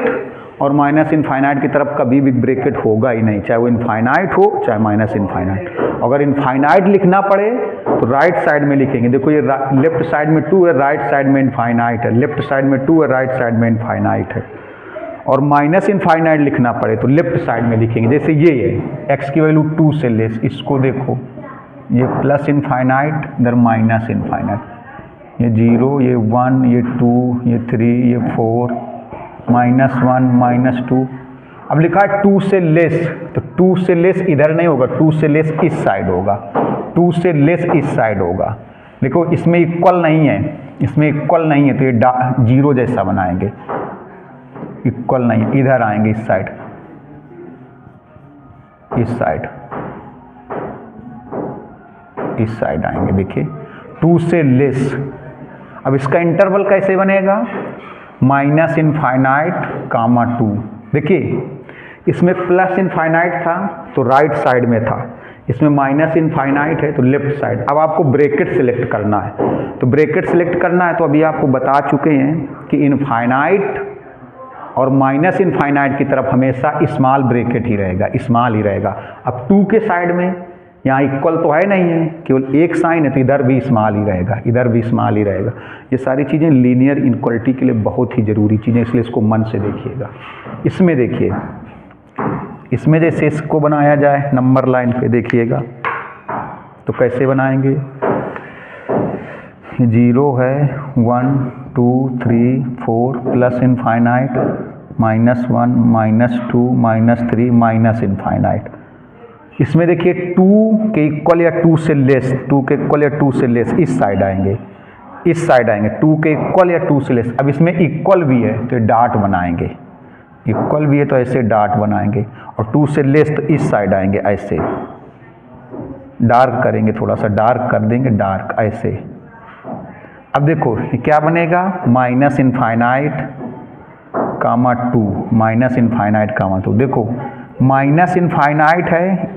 और माइनस इनफाइनाइट की तरफ कभी बिग ब्रैकेट होगा ही नहीं, चाहे वो इनफाइनाइट हो चाहे माइनस इनफाइनाइट। अगर इनफाइनाइट लिखना पड़े तो राइट साइड में लिखेंगे। देखो ये लेफ्ट साइड में 2 है, राइट साइड में इनफाइनाइट है, लेफ्ट साइड में 2 है, राइट साइड में इनफाइनाइट है। और माइनस इनफाइनाइट लिखना पड़े तो लेफ्ट साइड में लिखेंगे। जैसे ये है x की वैल्यू 2 से लेस, इसको देखो ये प्लस इनफाइनाइट, इधर माइनस इनफाइनाइट, ये 0, ये 1, ये 2, ये 3, ये 4, -1 -2। अब लिखा है 2 से लेस, तो 2 से लेस इधर नहीं होगा, 2 से लेस इस साइड होगा, 2 से लेस इस साइड होगा। देखो इसमें इक्वल नहीं है, इसमें इक्वल नहीं है तो ये 0 जैसा बनाएंगे, इक्वल नहीं है, इधर आएंगे इस साइड, इस साइड, इस साइड आएंगे। देखिए 2 से लेस। अब इसका इंटरवल कैसे बनेगा, माइनस इनफाइनाइट कामा 2। देखिए इसमें प्लस इनफाइनाइट था तो राइट साइड में था, इसमें माइनस इनफाइनाइट है तो लेफ्ट साइड। अब आपको ब्रैकेट सिलेक्ट करना है, तो ब्रैकेट सिलेक्ट करना है तो अभी आपको बता चुके हैं कि इनफाइनाइट और माइनस इनफाइनाइट की तरफ हमेशा स्मॉल ब्रैकेट ही रहेगा, स्मॉल ही रहेगा। अब 2 के साइड में यहाँ इक्वल तो है नहीं है, केवल एक साइन है तो इधर भी स्मॉल ही रहेगा, इधर भी स्मॉल ही रहेगा। ये सारी चीज़ें लीनियर इनक्वालिटी के लिए बहुत ही ज़रूरी चीज़ें, इसलिए इसको मन से देखिएगा। इसमें देखिए, इसमें जैसे इसको बनाया जाए नंबर लाइन पे देखिएगा तो कैसे बनाएंगे, 0 है, 1 2 3 4 प्लस इनफाइनाइट, -1 -2 -3 माइनस इनफाइनाइट। इसमें देखिए 2 के इक्वल या 2 से लेस, 2 के इक्वल या 2 से लेस इस साइड आएंगे, इस साइड आएंगे, 2 के इक्वल या 2 से लेस। अब इसमें इक्वल भी है तो डॉट बनाएंगे, इक्वल भी है तो ऐसे डॉट बनाएंगे। और 2 से लेस तो इस साइड आएंगे, ऐसे डार्क करेंगे, थोड़ा सा डार्क कर देंगे, डार्क ऐसे अब देखो ये क्या बनेगा, माइनस इनफाइनाइट कामा 2, माइनस इनफाइनाइट कामा 2। देखो माइनस इनफाइनाइट है,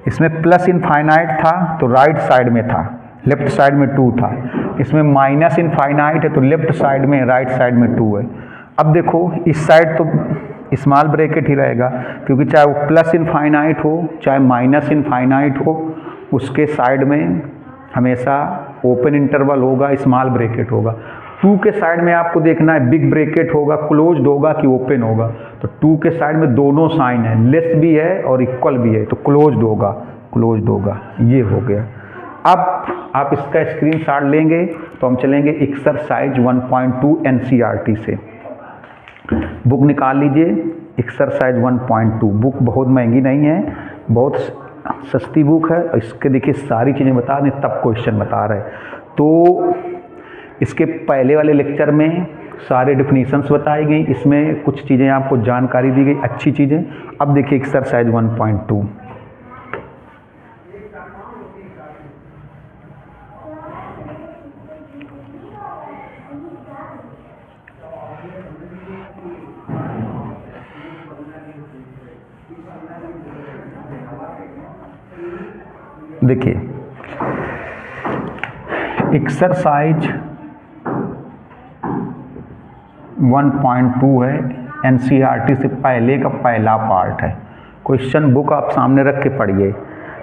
इसमें प्लस इनफाइनाइट था तो राइट साइड में था, लेफ्ट साइड में 2 था। इसमें माइनस इनफाइनाइट है तो लेफ्ट साइड में, राइट साइड में 2 है। अब देखो इस साइड तो स्मॉल ब्रैकेट ही रहेगा, क्योंकि चाहे वो प्लस इनफाइनाइट हो चाहे माइनस इनफाइनाइट हो, उसके साइड में हमेशा ओपन इंटरवल होगा, स्मॉल ब्रैकेट होगा। 2 के साइड में आपको देखना है बिग ब्रैकेट होगा, क्लोज्ड होगा कि ओपन होगा। तो 2 के साइड में दोनों साइन है, लेस भी है और इक्वल भी है, तो क्लोज्ड होगा, क्लोज्ड होगा। ये हो गया। अब आप इसका स्क्रीनशॉट लेंगे तो हम चलेंगे एक्सरसाइज 1.2 एनसीईआरटी से। बुक निकाल लीजिए, एक्सरसाइज 1.2। बुक बहुत महंगी नहीं है, बहुत सस्ती बुक है। इसके देखिए सारी चीज़ें बता दें तब क्वेश्चन बता रहे। तो इसके पहले वाले लेक्चर में सारे डिफिनीशंस बताई गई, इसमें कुछ चीज़ें आपको जानकारी दी गई, अच्छी चीज़ें। अब देखिए एक्सरसाइज 1.2। देखिए एक्सरसाइज 1.2 है, एनसीईआरटी से पहले का पहला पार्ट है। क्वेश्चन बुक आप सामने रख के पढ़िए।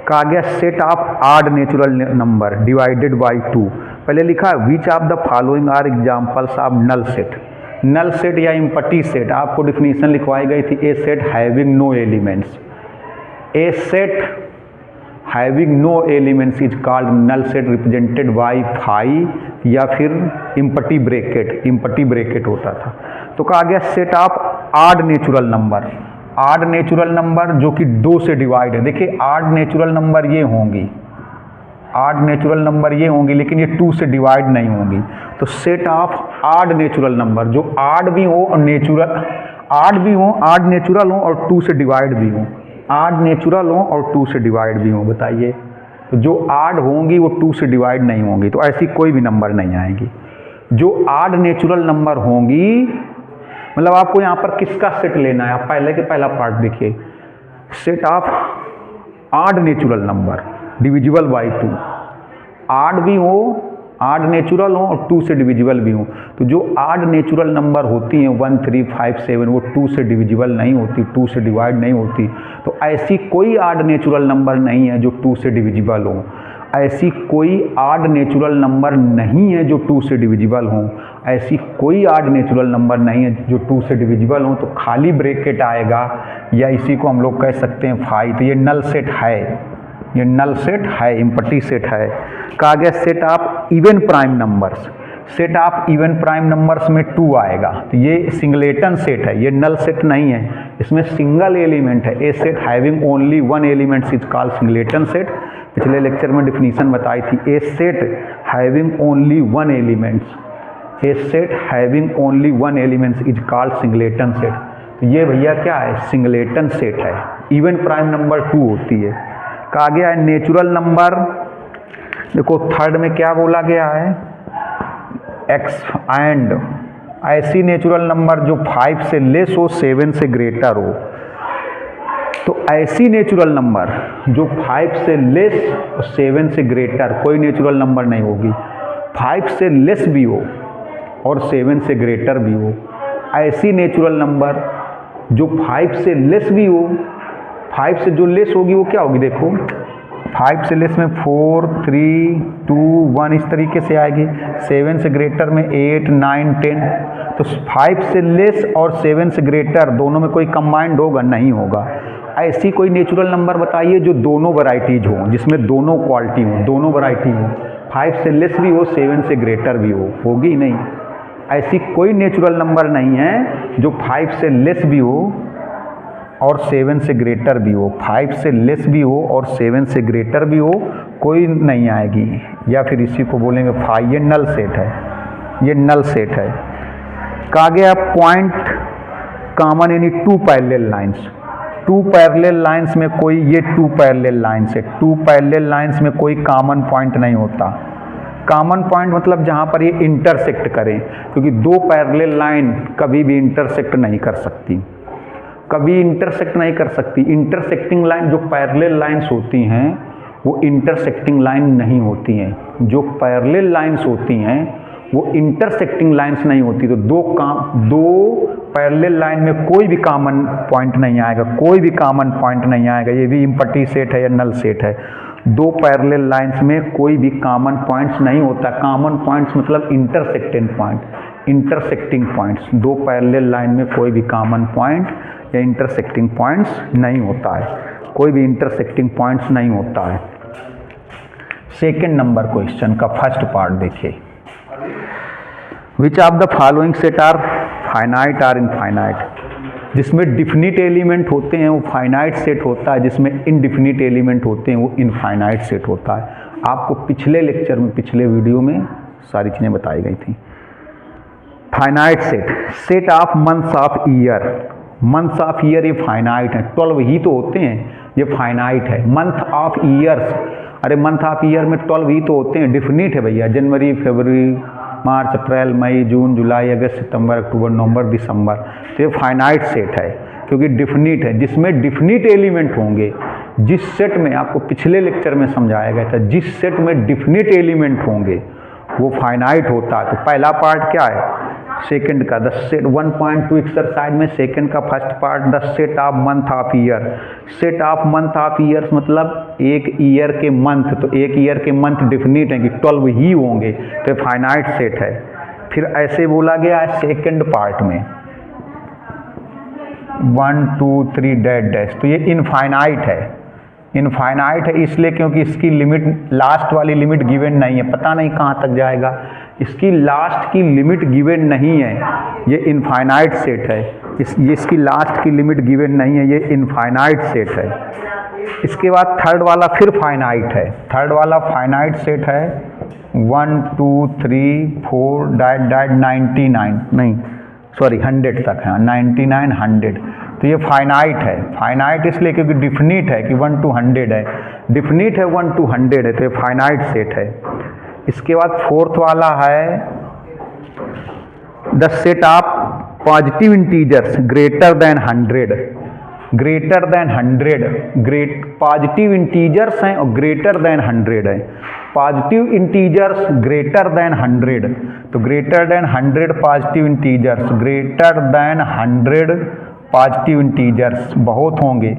कहा गया set of odd natural number divided by 2। पहले लिखा है which of the following are examples of null set. Null set या इम्पटी सेट, आपको डिफिनीशन लिखवाई गई थी, a set having no elements. A set having no elements is called null set represented by phi या फिर इम्पटी ब्रैकेट, इम्पटी ब्रैकेट होता था। तो कहा गया set of odd natural number, odd natural number जो कि 2 से डिवाइड है। देखिए ऑड नेचुरल नंबर ये होंगी, ऑड नेचुरल नंबर ये होंगी, लेकिन ये 2 से डिवाइड नहीं होंगी। तो set of odd natural number जो ऑड भी हो और नेचुरल, ऑड भी हो, ऑड नेचुरल हो और 2 से डिवाइड भी हो, ऑड नेचुरल हो और 2 से डिवाइड भी हो। बताइए, तो जो ऑड होंगी वो 2 से डिवाइड नहीं होंगी, तो ऐसी कोई भी नंबर नहीं आएगी। जो ऑड नेचुरल नंबर होंगी, मतलब आपको यहाँ पर किसका सेट लेना है, आप पहले के पहला पार्ट देखिए, set of odd natural number divisible by 2। Odd भी हो, ऑड नेचुरल हो और 2 से डिविजिबल भी हो। तो जो ऑड नेचुरल नंबर होती हैं 1, 3, 5, 7, वो 2 से डिविजिबल नहीं होती, 2 से डिवाइड नहीं होती। तो ऐसी कोई ऑड नेचुरल नंबर नहीं है जो 2 से डिविजिबल हो। ऐसी कोई ऑड नेचुरल नंबर नहीं है जो 2 से डिविजिबल हो। ऐसी कोई ऑड नेचुरल नंबर नहीं है जो 2 से डिविजिबल हो। तो खाली ब्रैकेट आएगा, या इसी को हम लोग कह सकते हैं फाई। तो ये नल सेट है, ये नल सेट है, इम्पटी सेट है। कहा गया set of even prime numbers, set of even prime numbers में 2 आएगा। तो ये सिंगलेटन सेट है, ये नल सेट नहीं है, इसमें सिंगल एलिमेंट है। A set having only 1 element is called singleton set. पिछले लेक्चर में डिफिनीशन बताई थी, a set having only 1 elements, a set having only 1 elements is called singleton set. तो ये भैया क्या है, सिंगलेटन सेट है। इवन प्राइम नंबर 2 होती है। कहा गया है नेचुरल नंबर, देखो थर्ड में क्या बोला गया है, एक्स एंड ऐसी नेचुरल नंबर जो 5 से लेस हो 7 से ग्रेटर हो। तो ऐसी नेचुरल नंबर जो 5 से लेस और 7 से ग्रेटर, कोई नेचुरल नंबर नहीं होगी। 5 से लेस भी हो और 7 से ग्रेटर भी हो। ऐसी नेचुरल नंबर जो 5 से लेस भी हो, 5 से जो लेस होगी वो क्या होगी, देखो 5 से लेस में 4, 3, 2, 1 इस तरीके से आएगी। 7 से ग्रेटर में 8, 9, 10। तो 5 से लेस और 7 से ग्रेटर दोनों में कोई कंबाइंड होगा, नहीं होगा। ऐसी कोई नेचुरल नंबर बताइए जो दोनों वैरायटीज हों, जिसमें दोनों क्वालिटी हों, दोनों वैरायटी हों, 5 से लेस भी हो 7 से ग्रेटर भी हो, होगी नहीं। ऐसी कोई नेचुरल नंबर नहीं है जो 5 से लेस भी हो और 7 से ग्रेटर भी हो। 5 से लेस भी हो और 7 से ग्रेटर भी हो, कोई नहीं आएगी। या फिर इसी को बोलेंगे फाई, ये नल सेट है, ये नल सेट है। कहा गया पॉइंट कॉमन यानी 2 पैरेलल लाइंस। 2 पैरेलल लाइंस में कोई, ये 2 पैरेलल लाइंस है, 2 पैरेलल लाइंस में कोई कॉमन पॉइंट नहीं होता। कॉमन पॉइंट मतलब जहाँ पर ये इंटरसेक्ट करें, क्योंकि दो पैरेलल लाइन कभी भी इंटरसेक्ट नहीं कर सकती, कभी इंटरसेक्ट नहीं कर सकती। इंटरसेक्टिंग लाइन, जो पैरेलल लाइंस होती हैं वो इंटरसेक्टिंग लाइन नहीं होती हैं, जो पैरेलल लाइंस होती हैं वो इंटरसेक्टिंग लाइंस नहीं होती। तो दो पैरेलल लाइन में कोई भी कॉमन पॉइंट नहीं आएगा, कोई भी कॉमन पॉइंट नहीं आएगा। ये भी इम्पटी सेट है या नल सेट है। दो पैरेलल लाइंस में कोई भी कॉमन पॉइंट्स नहीं होता। कॉमन पॉइंट्स मतलब इंटरसेक्टिंग पॉइंट, इंटरसेक्टिंग पॉइंट्स। दो पैरेलल लाइन में कोई भी कॉमन पॉइंट या इंटरसेक्टिंग पॉइंट्स नहीं होता है, कोई भी इंटरसेक्टिंग पॉइंट्स नहीं होता है। सेकेंड नंबर क्वेश्चन का फर्स्ट पार्ट देखिए, which of the following set are finite or infinite. जिसमें डिफिनिट एलिमेंट होते हैं वो फाइनाइट सेट होता है, जिसमें इनडिफिनिट एलिमेंट होते हैं वो इनफाइनाइट सेट होता है। आपको पिछले लेक्चर में, पिछले वीडियो में सारी चीज़ें बताई गई थी। Finite set, set of months of year. Months of year ये फाइनाइट है, 12 ही तो होते हैं, ये फाइनाइट है। मंथ ऑफ ईयर्स, अरे मंथ ऑफ ईयर में 12 ही तो होते हैं, डिफिनिट है भैया। जनवरी, फरवरी, मार्च, अप्रैल, मई, जून, जुलाई, अगस्त, सितंबर, अक्टूबर, नवंबर, दिसंबर। तो ये फाइनाइट सेट है क्योंकि डिफिनिट है। जिसमें डिफिनिट एलिमेंट होंगे, जिस सेट में, आपको पिछले लेक्चर में समझाया गया था, जिस सेट में डिफिनिट एलिमेंट होंगे वो फाइनाइट होता है। तो पहला पार्ट क्या है, सेकंड का, द सेट 1.2 एक्सरसाइज में सेकंड का first part, the set of month of year. Set of month of years मतलब एक ईयर के मंथ, तो एक ईयर के मंथ डिफिनिट है कि 12 ही होंगे, तो फाइनाइट सेट है। फिर ऐसे बोला गया है सेकंड पार्ट में 1 2 3 डैश डैश, तो ये इनफाइनाइट है। इनफाइनाइट है इसलिए क्योंकि इसकी लिमिट, लास्ट वाली लिमिट गिवन नहीं है, पता नहीं कहाँ तक जाएगा, इसकी लास्ट की लिमिट गिवन नहीं है, ये इनफाइनाइट सेट है। इसकी लास्ट की लिमिट गिवन नहीं है, ये इनफाइनाइट सेट है। इसके बाद थर्ड वाला फिर फाइनाइट है। थर्ड वाला फाइनाइट सेट है 1 2 3 4 डैट डैट 99, नहीं सॉरी 100 तक है, 99 100। तो ये फाइनाइट है। फाइनाइट इसलिए क्योंकि डिफिनिट है कि 1 to 100 है, डिफिनिट है 1 to 100 है, तो ये फाइनाइट सेट है। इसके बाद फोर्थ वाला है the set of positive integers greater than 100। Greater than 100, positive integers हैं और ग्रेटर देन 100 है। पॉजिटिव इंटीजर्स ग्रेटर देन 100, तो greater than 100 positive integers, greater than 100 positive integers बहुत होंगे,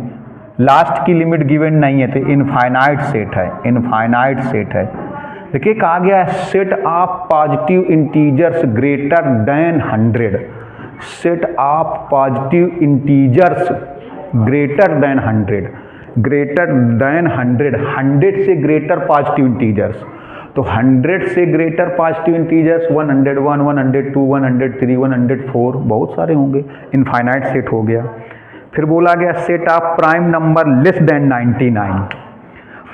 लास्ट की लिमिट गिवन नहीं है, तो इनफाइनाइट सेट है। इनफाइनाइट सेट है। देखिए कहा गया है set of positive integers greater than 100। Set of positive integers greater than 100, greater than 100, 100 से ग्रेटर पॉजिटिव इंटीजर्स। तो 100 से ग्रेटर पॉजिटिव इंटीजर्स 101, 102, 103, 104 बहुत सारे होंगे, इनफाइनाइट सेट हो गया। फिर बोला गया set of prime number less than 99।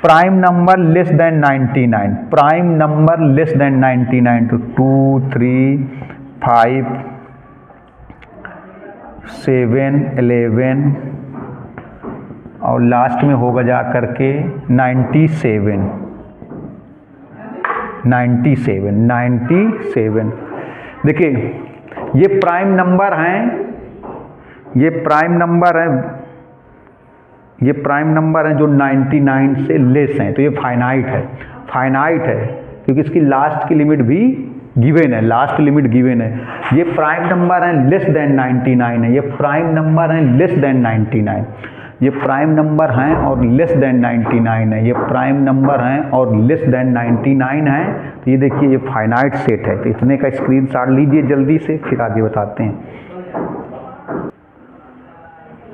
Prime number less than 99, prime number less than 99, तो 2 3 5 7 11 और लास्ट में होगा जा करके 97। 97 देखिए ये प्राइम नंबर हैं, ये प्राइम नंबर हैं, ये प्राइम नंबर हैं जो 99 से लेस हैं, तो ये फाइनाइट है। फाइनाइट है क्योंकि इसकी लास्ट की लिमिट भी गिवन है, लास्ट लिमिट गिवन है। ये प्राइम नंबर हैं लेस देन 99 है, ये प्राइम नंबर हैं लेस देन 99, ये प्राइम नंबर हैं और लेस देन 99 है, ये प्राइम नंबर हैं और लेस देन 99 है। तो ये देखिए ये फाइनाइट सेट है। तो इतने का स्क्रीनशॉट लीजिए जल्दी से, फिर आगे बताते हैं।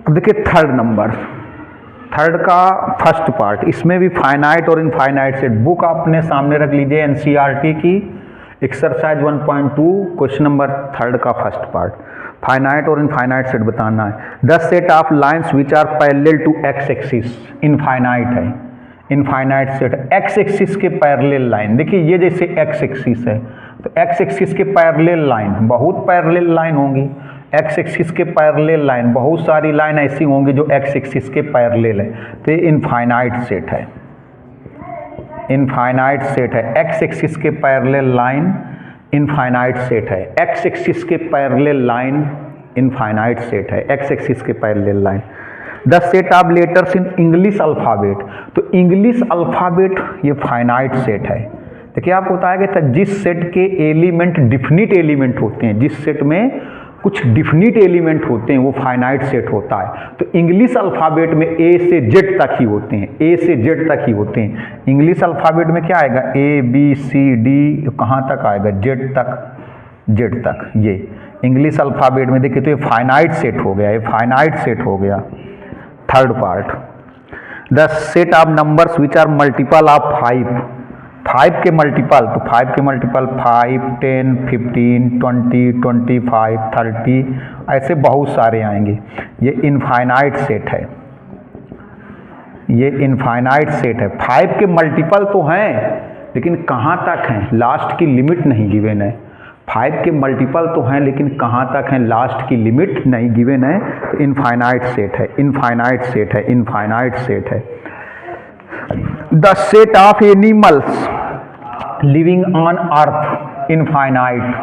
अब देखिए थर्ड नंबर, थर्ड का फर्स्ट पार्ट, इसमें भी फाइनाइट और इनफाइनाइट सेट। बुक आपने सामने रख लीजिए एनसीईआरटी की एक्सरसाइज 1.2 क्वेश्चन नंबर थर्ड का फर्स्ट पार्ट, फाइनाइट और इनफाइनाइट सेट बताना है। The set of lines which are parallel to x axis, infinite है। इनफाइनाइट सेट एक्स एक्सिस के पैरेलल लाइन, देखिए ये जैसे एक्स एक्सिस है तो एक्स एक्सिस के पैरेलल लाइन, बहुत पैरेलल लाइन होंगी। एक्स एक्सिस के पैरेलल लाइन, बहुत सारी लाइन ऐसी होंगी जो एक्स एक्सिस के पैरेलल है, तो ये इनफाइनाइट सेट है। इनफाइनाइट सेट है। एक्स एक्सिस के पैरेलल लाइन इनफाइनाइट सेट है। एक्स एक्सिस के पैरेलल लाइन इनफाइनाइट सेट है। एक्स एक्सिस के parallel line. The set of letters in English alphabet, तो इंग्लिश अल्फ़ाबेट ये फाइनाइट सेट है। देखिए आपको बताया गया था जिस सेट के एलिमेंट डिफिनिट एलिमेंट होते हैं, जिस सेट में कुछ डिफिनिट एलिमेंट होते हैं वो फाइनाइट सेट होता है। तो इंग्लिश अल्फ़ाबेट में ए से जेड तक ही होते हैं, ए से जेड तक ही होते हैं। इंग्लिश अल्फ़ाबेट में क्या आएगा, ए बी सी डी, कहाँ तक आएगा, जेड तक, जेड तक। ये इंग्लिश अल्फ़ाबेट में देखिए तो ये फाइनाइट सेट हो गया, ये फाइनाइट सेट हो गया। Third part, the set of numbers which are multiple of 5, 5 के मल्टीपल, तो 5 के मल्टीपल 5, 10, 15, 20, 25, 30, ऐसे बहुत सारे आएंगे। ये इनफाइनाइट सेट है, ये इनफाइनाइट सेट है। 5 के मल्टीपल तो हैं लेकिन कहाँ तक हैं, लास्ट की लिमिट नहीं गिवन है। 5 के मल्टीपल तो हैं लेकिन कहाँ तक हैं, लास्ट की लिमिट नहीं गिवन है। तो इनफाइनाइट सेट है, इनफाइनाइट सेट है, इनफाइनाइट सेट है। The set of animals living on earth infinite,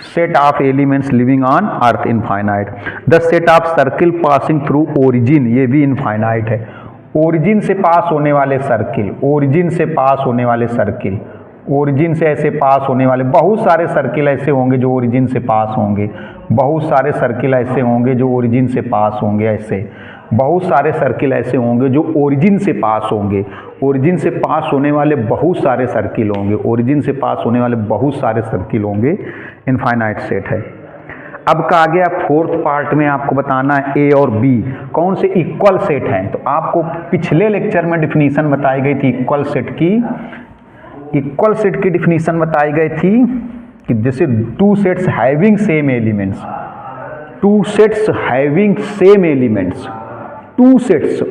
set of elements living on earth infinite. The set of circle passing through origin, ये भी इनफाइनाइट है। ओरिजिन से पास होने वाले सर्किल, ओरिजिन से पास होने वाले सर्किल, ओरिजिन से ऐसे पास होने वाले बहुत सारे सर्किल ऐसे होंगे जो ओरिजिन से पास होंगे, बहुत सारे सर्किल ऐसे होंगे जो ओरिजिन से पास होंगे, ऐसे बहुत सारे सर्किल ऐसे होंगे जो ओरिजिन से पास होंगे। ओरिजिन से पास होने वाले बहुत सारे सर्किल होंगे, ओरिजिन से पास होने वाले बहुत सारे सर्किल होंगे, इनफाइनाइट सेट है। अब कहा गया फोर्थ पार्ट में आपको बताना है ए और बी कौन से इक्वल सेट हैं। तो आपको पिछले लेक्चर में डिफिनीशन बताई गई थी इक्वल सेट की, इक्वल सेट की डिफिनीशन बताई गई थी कि जैसे two sets having same elements, two sets having same elements, two sets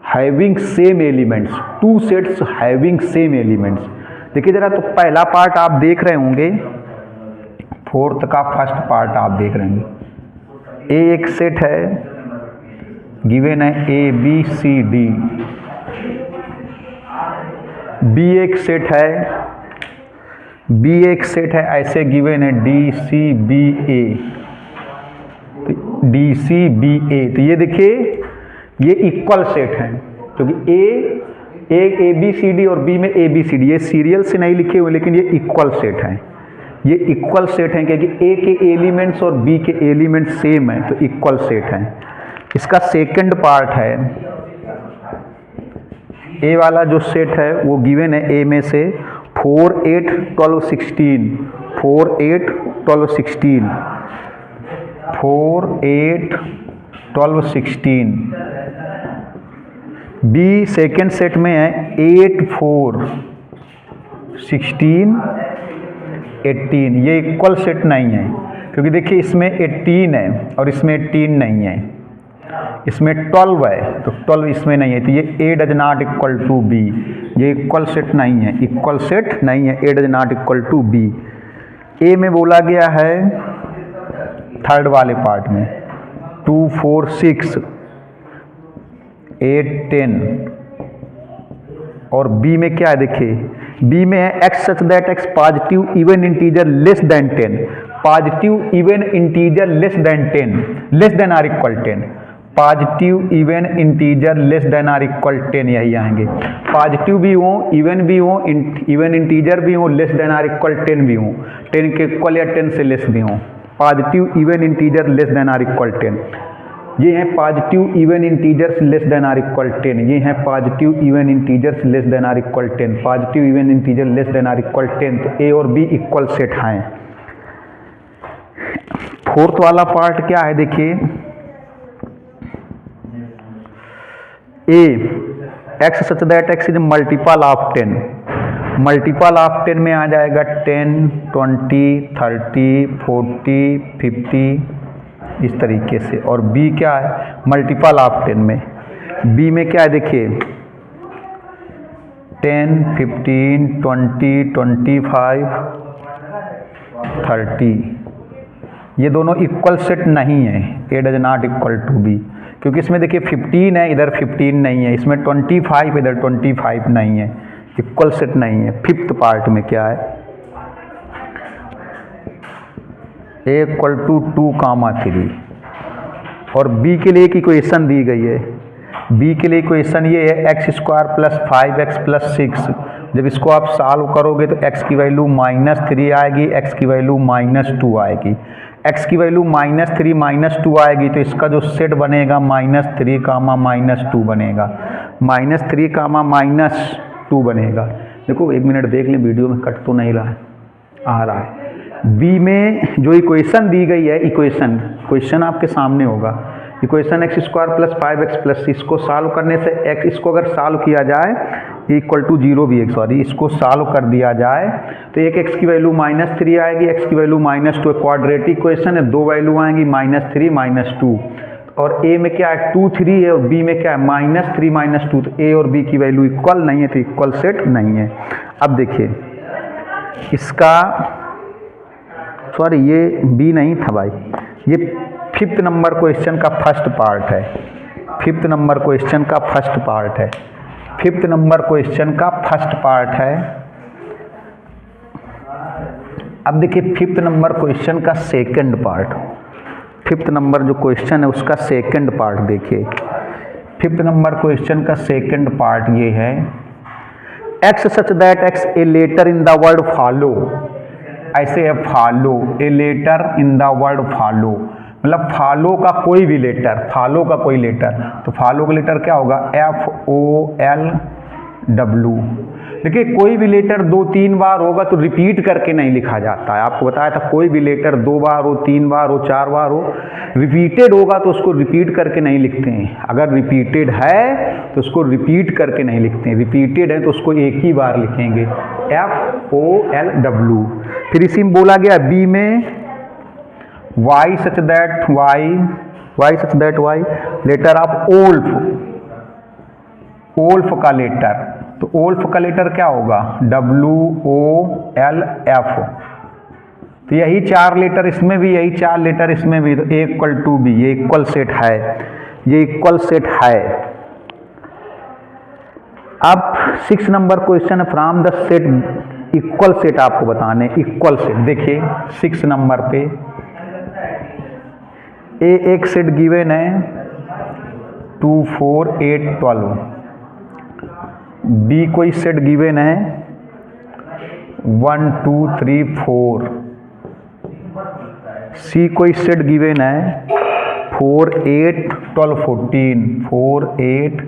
having same elements, two sets having same elements. देखिए जरा, तो पहला पार्ट आप देख रहे होंगे, फोर्थ का फर्स्ट पार्ट आप देख रहे होंगे। ए एक सेट है, गिवन है A B C D. B एक सेट है, बी एक सेट है, ऐसे गिवन है D C B A, D C B A. तो ये देखिए ये इक्वल सेट हैं क्योंकि ए बी सी डी और बी में ए बी सी डी, ये सीरियल से नहीं लिखे हुए लेकिन ये इक्वल सेट हैं, ये इक्वल सेट हैं क्योंकि ए के एलिमेंट्स और बी के एलिमेंट्स सेम हैं तो इक्वल सेट हैं। इसका सेकंड पार्ट है, ए वाला जो सेट है वो गिवन है ए में से 4, 8, 12, 16, 4, 8, 12, 16, 4, 8, 12, 16। बी सेकेंड सेट में है 8, 4, 16, 18। ये इक्वल सेट नहीं है क्योंकि देखिए इसमें 18 है और इसमें 18 नहीं है, इसमें 12 है तो 12 इसमें नहीं है, तो ये A does not equal to B, ये इक्वल सेट नहीं है, इक्वल सेट नहीं है, A does not equal to B. A में बोला गया है थर्ड वाले पार्ट में 2, 4, 6, 8, 10 और बी में क्या है देखिए, बी में है x such that x positive even integer less than 10, positive even integer less than 10, less than or equal 10, positive even integer less than or equal 10 यही आएंगे। पॉजिटिव भी हो, इवन भी हो, इवन इंटीजर भी हो, लेस देन आर इक्वल 10 भी हो, 10 के इक्वल या 10 से लेस भी हो। Positive even integer less than or equal 10, ये हैं positive even integers less than or equal 10, ये हैं positive even integers less than or equal 10, positive even integer less than or equal 10। तो ए और बी इक्वल सेट हैं। फोर्थ वाला पार्ट क्या है देखिए, A X such that X is multiple of 10, multiple of 10 में आ जाएगा 10, 20, 30, 40, 50 इस तरीके से। और बी क्या है मल्टीपल ऑफ 10 में, बी में क्या है देखिए 10, 15, 20, 25, 30, ये दोनों इक्वल सेट नहीं है, A does not equal to B क्योंकि इसमें देखिए 15 है, इधर 15 नहीं है, इसमें 25 इधर 25 नहीं है, इक्वल सेट नहीं है। फिफ्थ पार्ट में क्या है, A इक्वल टू 2, 3 और B के लिए एक इक्वेशन दी गई है। B के लिए इक्वेशन ये है x² प्लस 5x प्लस 6। जब इसको आप सॉल्व करोगे तो x की वैल्यू -3 आएगी, x की वैल्यू -2 आएगी। x की वैल्यू -3 -2 आएगी तो इसका जो सेट बनेगा -3, -2 बनेगा, -3, -2 बनेगा। देखो एक मिनट देख लें, वीडियो में कट तो नहीं रहा है, आ रहा है। बी में जो इक्वेशन दी गई है, क्वेश्चन आपके सामने होगा, equation x² plus 5x plus 6 को सॉल्व करने से x, इसको अगर सॉल्व किया जाए इक्वल टू 0 भी है, सॉरी, इसको सॉल्व कर दिया जाए तो एक x की वैल्यू -3 आएगी, x की वैल्यू -2, क्वाड्रेटिक क्वेश्चन है, दो वैल्यू आएंगी -3 -2 और a में क्या है 2 3 है और b में क्या है -3 -2, तो a और b की वैल्यू इक्वल नहीं है, तो इक्वल सेट नहीं है। अब देखिए इसका, सॉरी ये बी नहीं था भाई, ये 5th नंबर क्वेश्चन का फर्स्ट पार्ट है, 5th नंबर क्वेश्चन का फर्स्ट पार्ट है, 5th नंबर क्वेश्चन का फर्स्ट पार्ट है। अब देखिए 5th नंबर क्वेश्चन का सेकंड पार्ट, 5th नंबर जो क्वेश्चन है उसका सेकंड पार्ट देखिए। 5th नंबर क्वेश्चन का सेकंड पार्ट ये है, x such that x a letter in the word follow, ऐसे है follow, a letter in the word follow, मतलब फॉलो का कोई भी लेटर, फॉलो का कोई लेटर, तो फॉलो का लेटर क्या होगा FOLW। देखिए कोई भी लेटर 2-3 बार होगा तो रिपीट करके नहीं लिखा जाता है, आपको बताया था, कोई भी लेटर 2 बार हो, 3 बार हो, 4 बार हो, रिपीटेड होगा तो उसको रिपीट करके नहीं लिखते हैं। अगर रिपीटेड है तो उसको रिपीट करके नहीं लिखते हैं, रिपीटेड है तो उसको एक ही बार लिखेंगे FOLW। फिर इसी में बोला गया बी में y such that y letter of ओल्फ का लेटर, तो ओल्फ का लेटर क्या होगा WOLF। तो यही 4 लेटर इसमें भी, यही 4 लेटर इसमें भी, तो A इक्वल टू B, ये इक्वल सेट है, ये इक्वल सेट है। अब 6 नंबर क्वेश्चन है, from the set equal set आपको बताने, इक्वल सेट। देखिए 6 नंबर पे ए एक सेट गिवन है 2 4 8 12, बी कोई सेट गिवन है 1 2 3 4, सी कोई सेट गिवन है 4 8 12 14, 4 8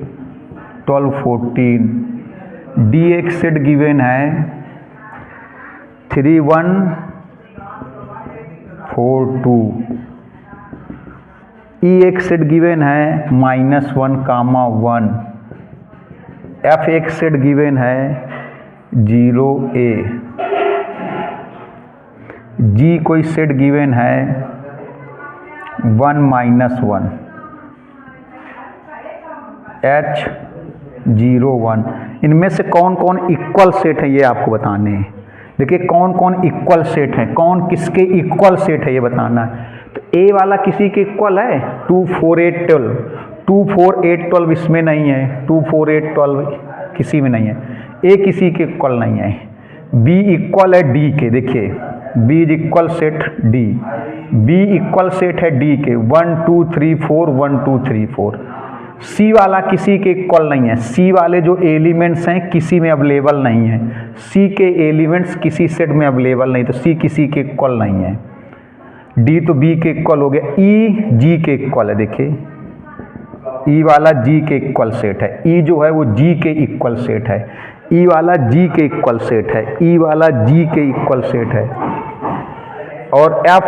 12 14, डी एक सेट गिवन है 3 1 4 2, ई एक सेट गिवन है -1, 1, एफ एक सेट गिवन है 0 A, जी कोई सेट गिवन है 1 -1, H 0 1। इनमें से कौन कौन इक्वल सेट है ये आपको बताने हैं। देखिए कौन कौन इक्वल सेट है, कौन किसके इक्वल सेट है ये बताना है। तो ए वाला किसी के इक्वल है 2 4 8 12, 2 4 8 12 इसमें नहीं है, 2 4 8 12 किसी में नहीं है, ए किसी के इक्वल नहीं है। बी इक्वल है डी के, देखिए B is equal set D, B equal set है डी के 1 2 3 4 1 2 3 4। सी वाला किसी के इक्वल नहीं है, सी वाले जो एलिमेंट्स हैं किसी में अवेलेबल नहीं है, सी के एलिमेंट्स किसी सेट में अवेलेबल नहीं, तो सी किसी के इक्वल नहीं है। डी तो बी के इक्वल हो गया, ई जी के इक्वल है, देखिए ई वाला जी के इक्वल सेट है, ई जो है वो जी के इक्वल सेट है, ई वाला जी के इक्वल सेट है, ई वाला जी के इक्वल सेट है, और एफ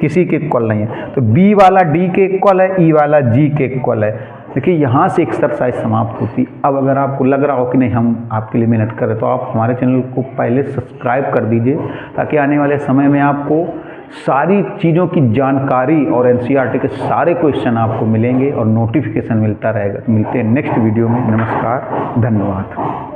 किसी के इक्वल नहीं है। तो बी वाला डी के इक्वल है, ई वाला जी के इक्वल है। देखिए यहाँ से एक्सरसाइज समाप्त होती। अब अगर आपको लग रहा हो कि नहीं हम आपके लिए मेहनत कर रहे तो आप हमारे चैनल को पहले सब्सक्राइब कर दीजिए, ताकि आने वाले समय में आपको सारी चीज़ों की जानकारी और एनसीईआरटी के सारे क्वेश्चन आपको मिलेंगे और नोटिफिकेशन मिलता रहेगा। मिलते हैं नेक्स्ट वीडियो में। नमस्कार, धन्यवाद।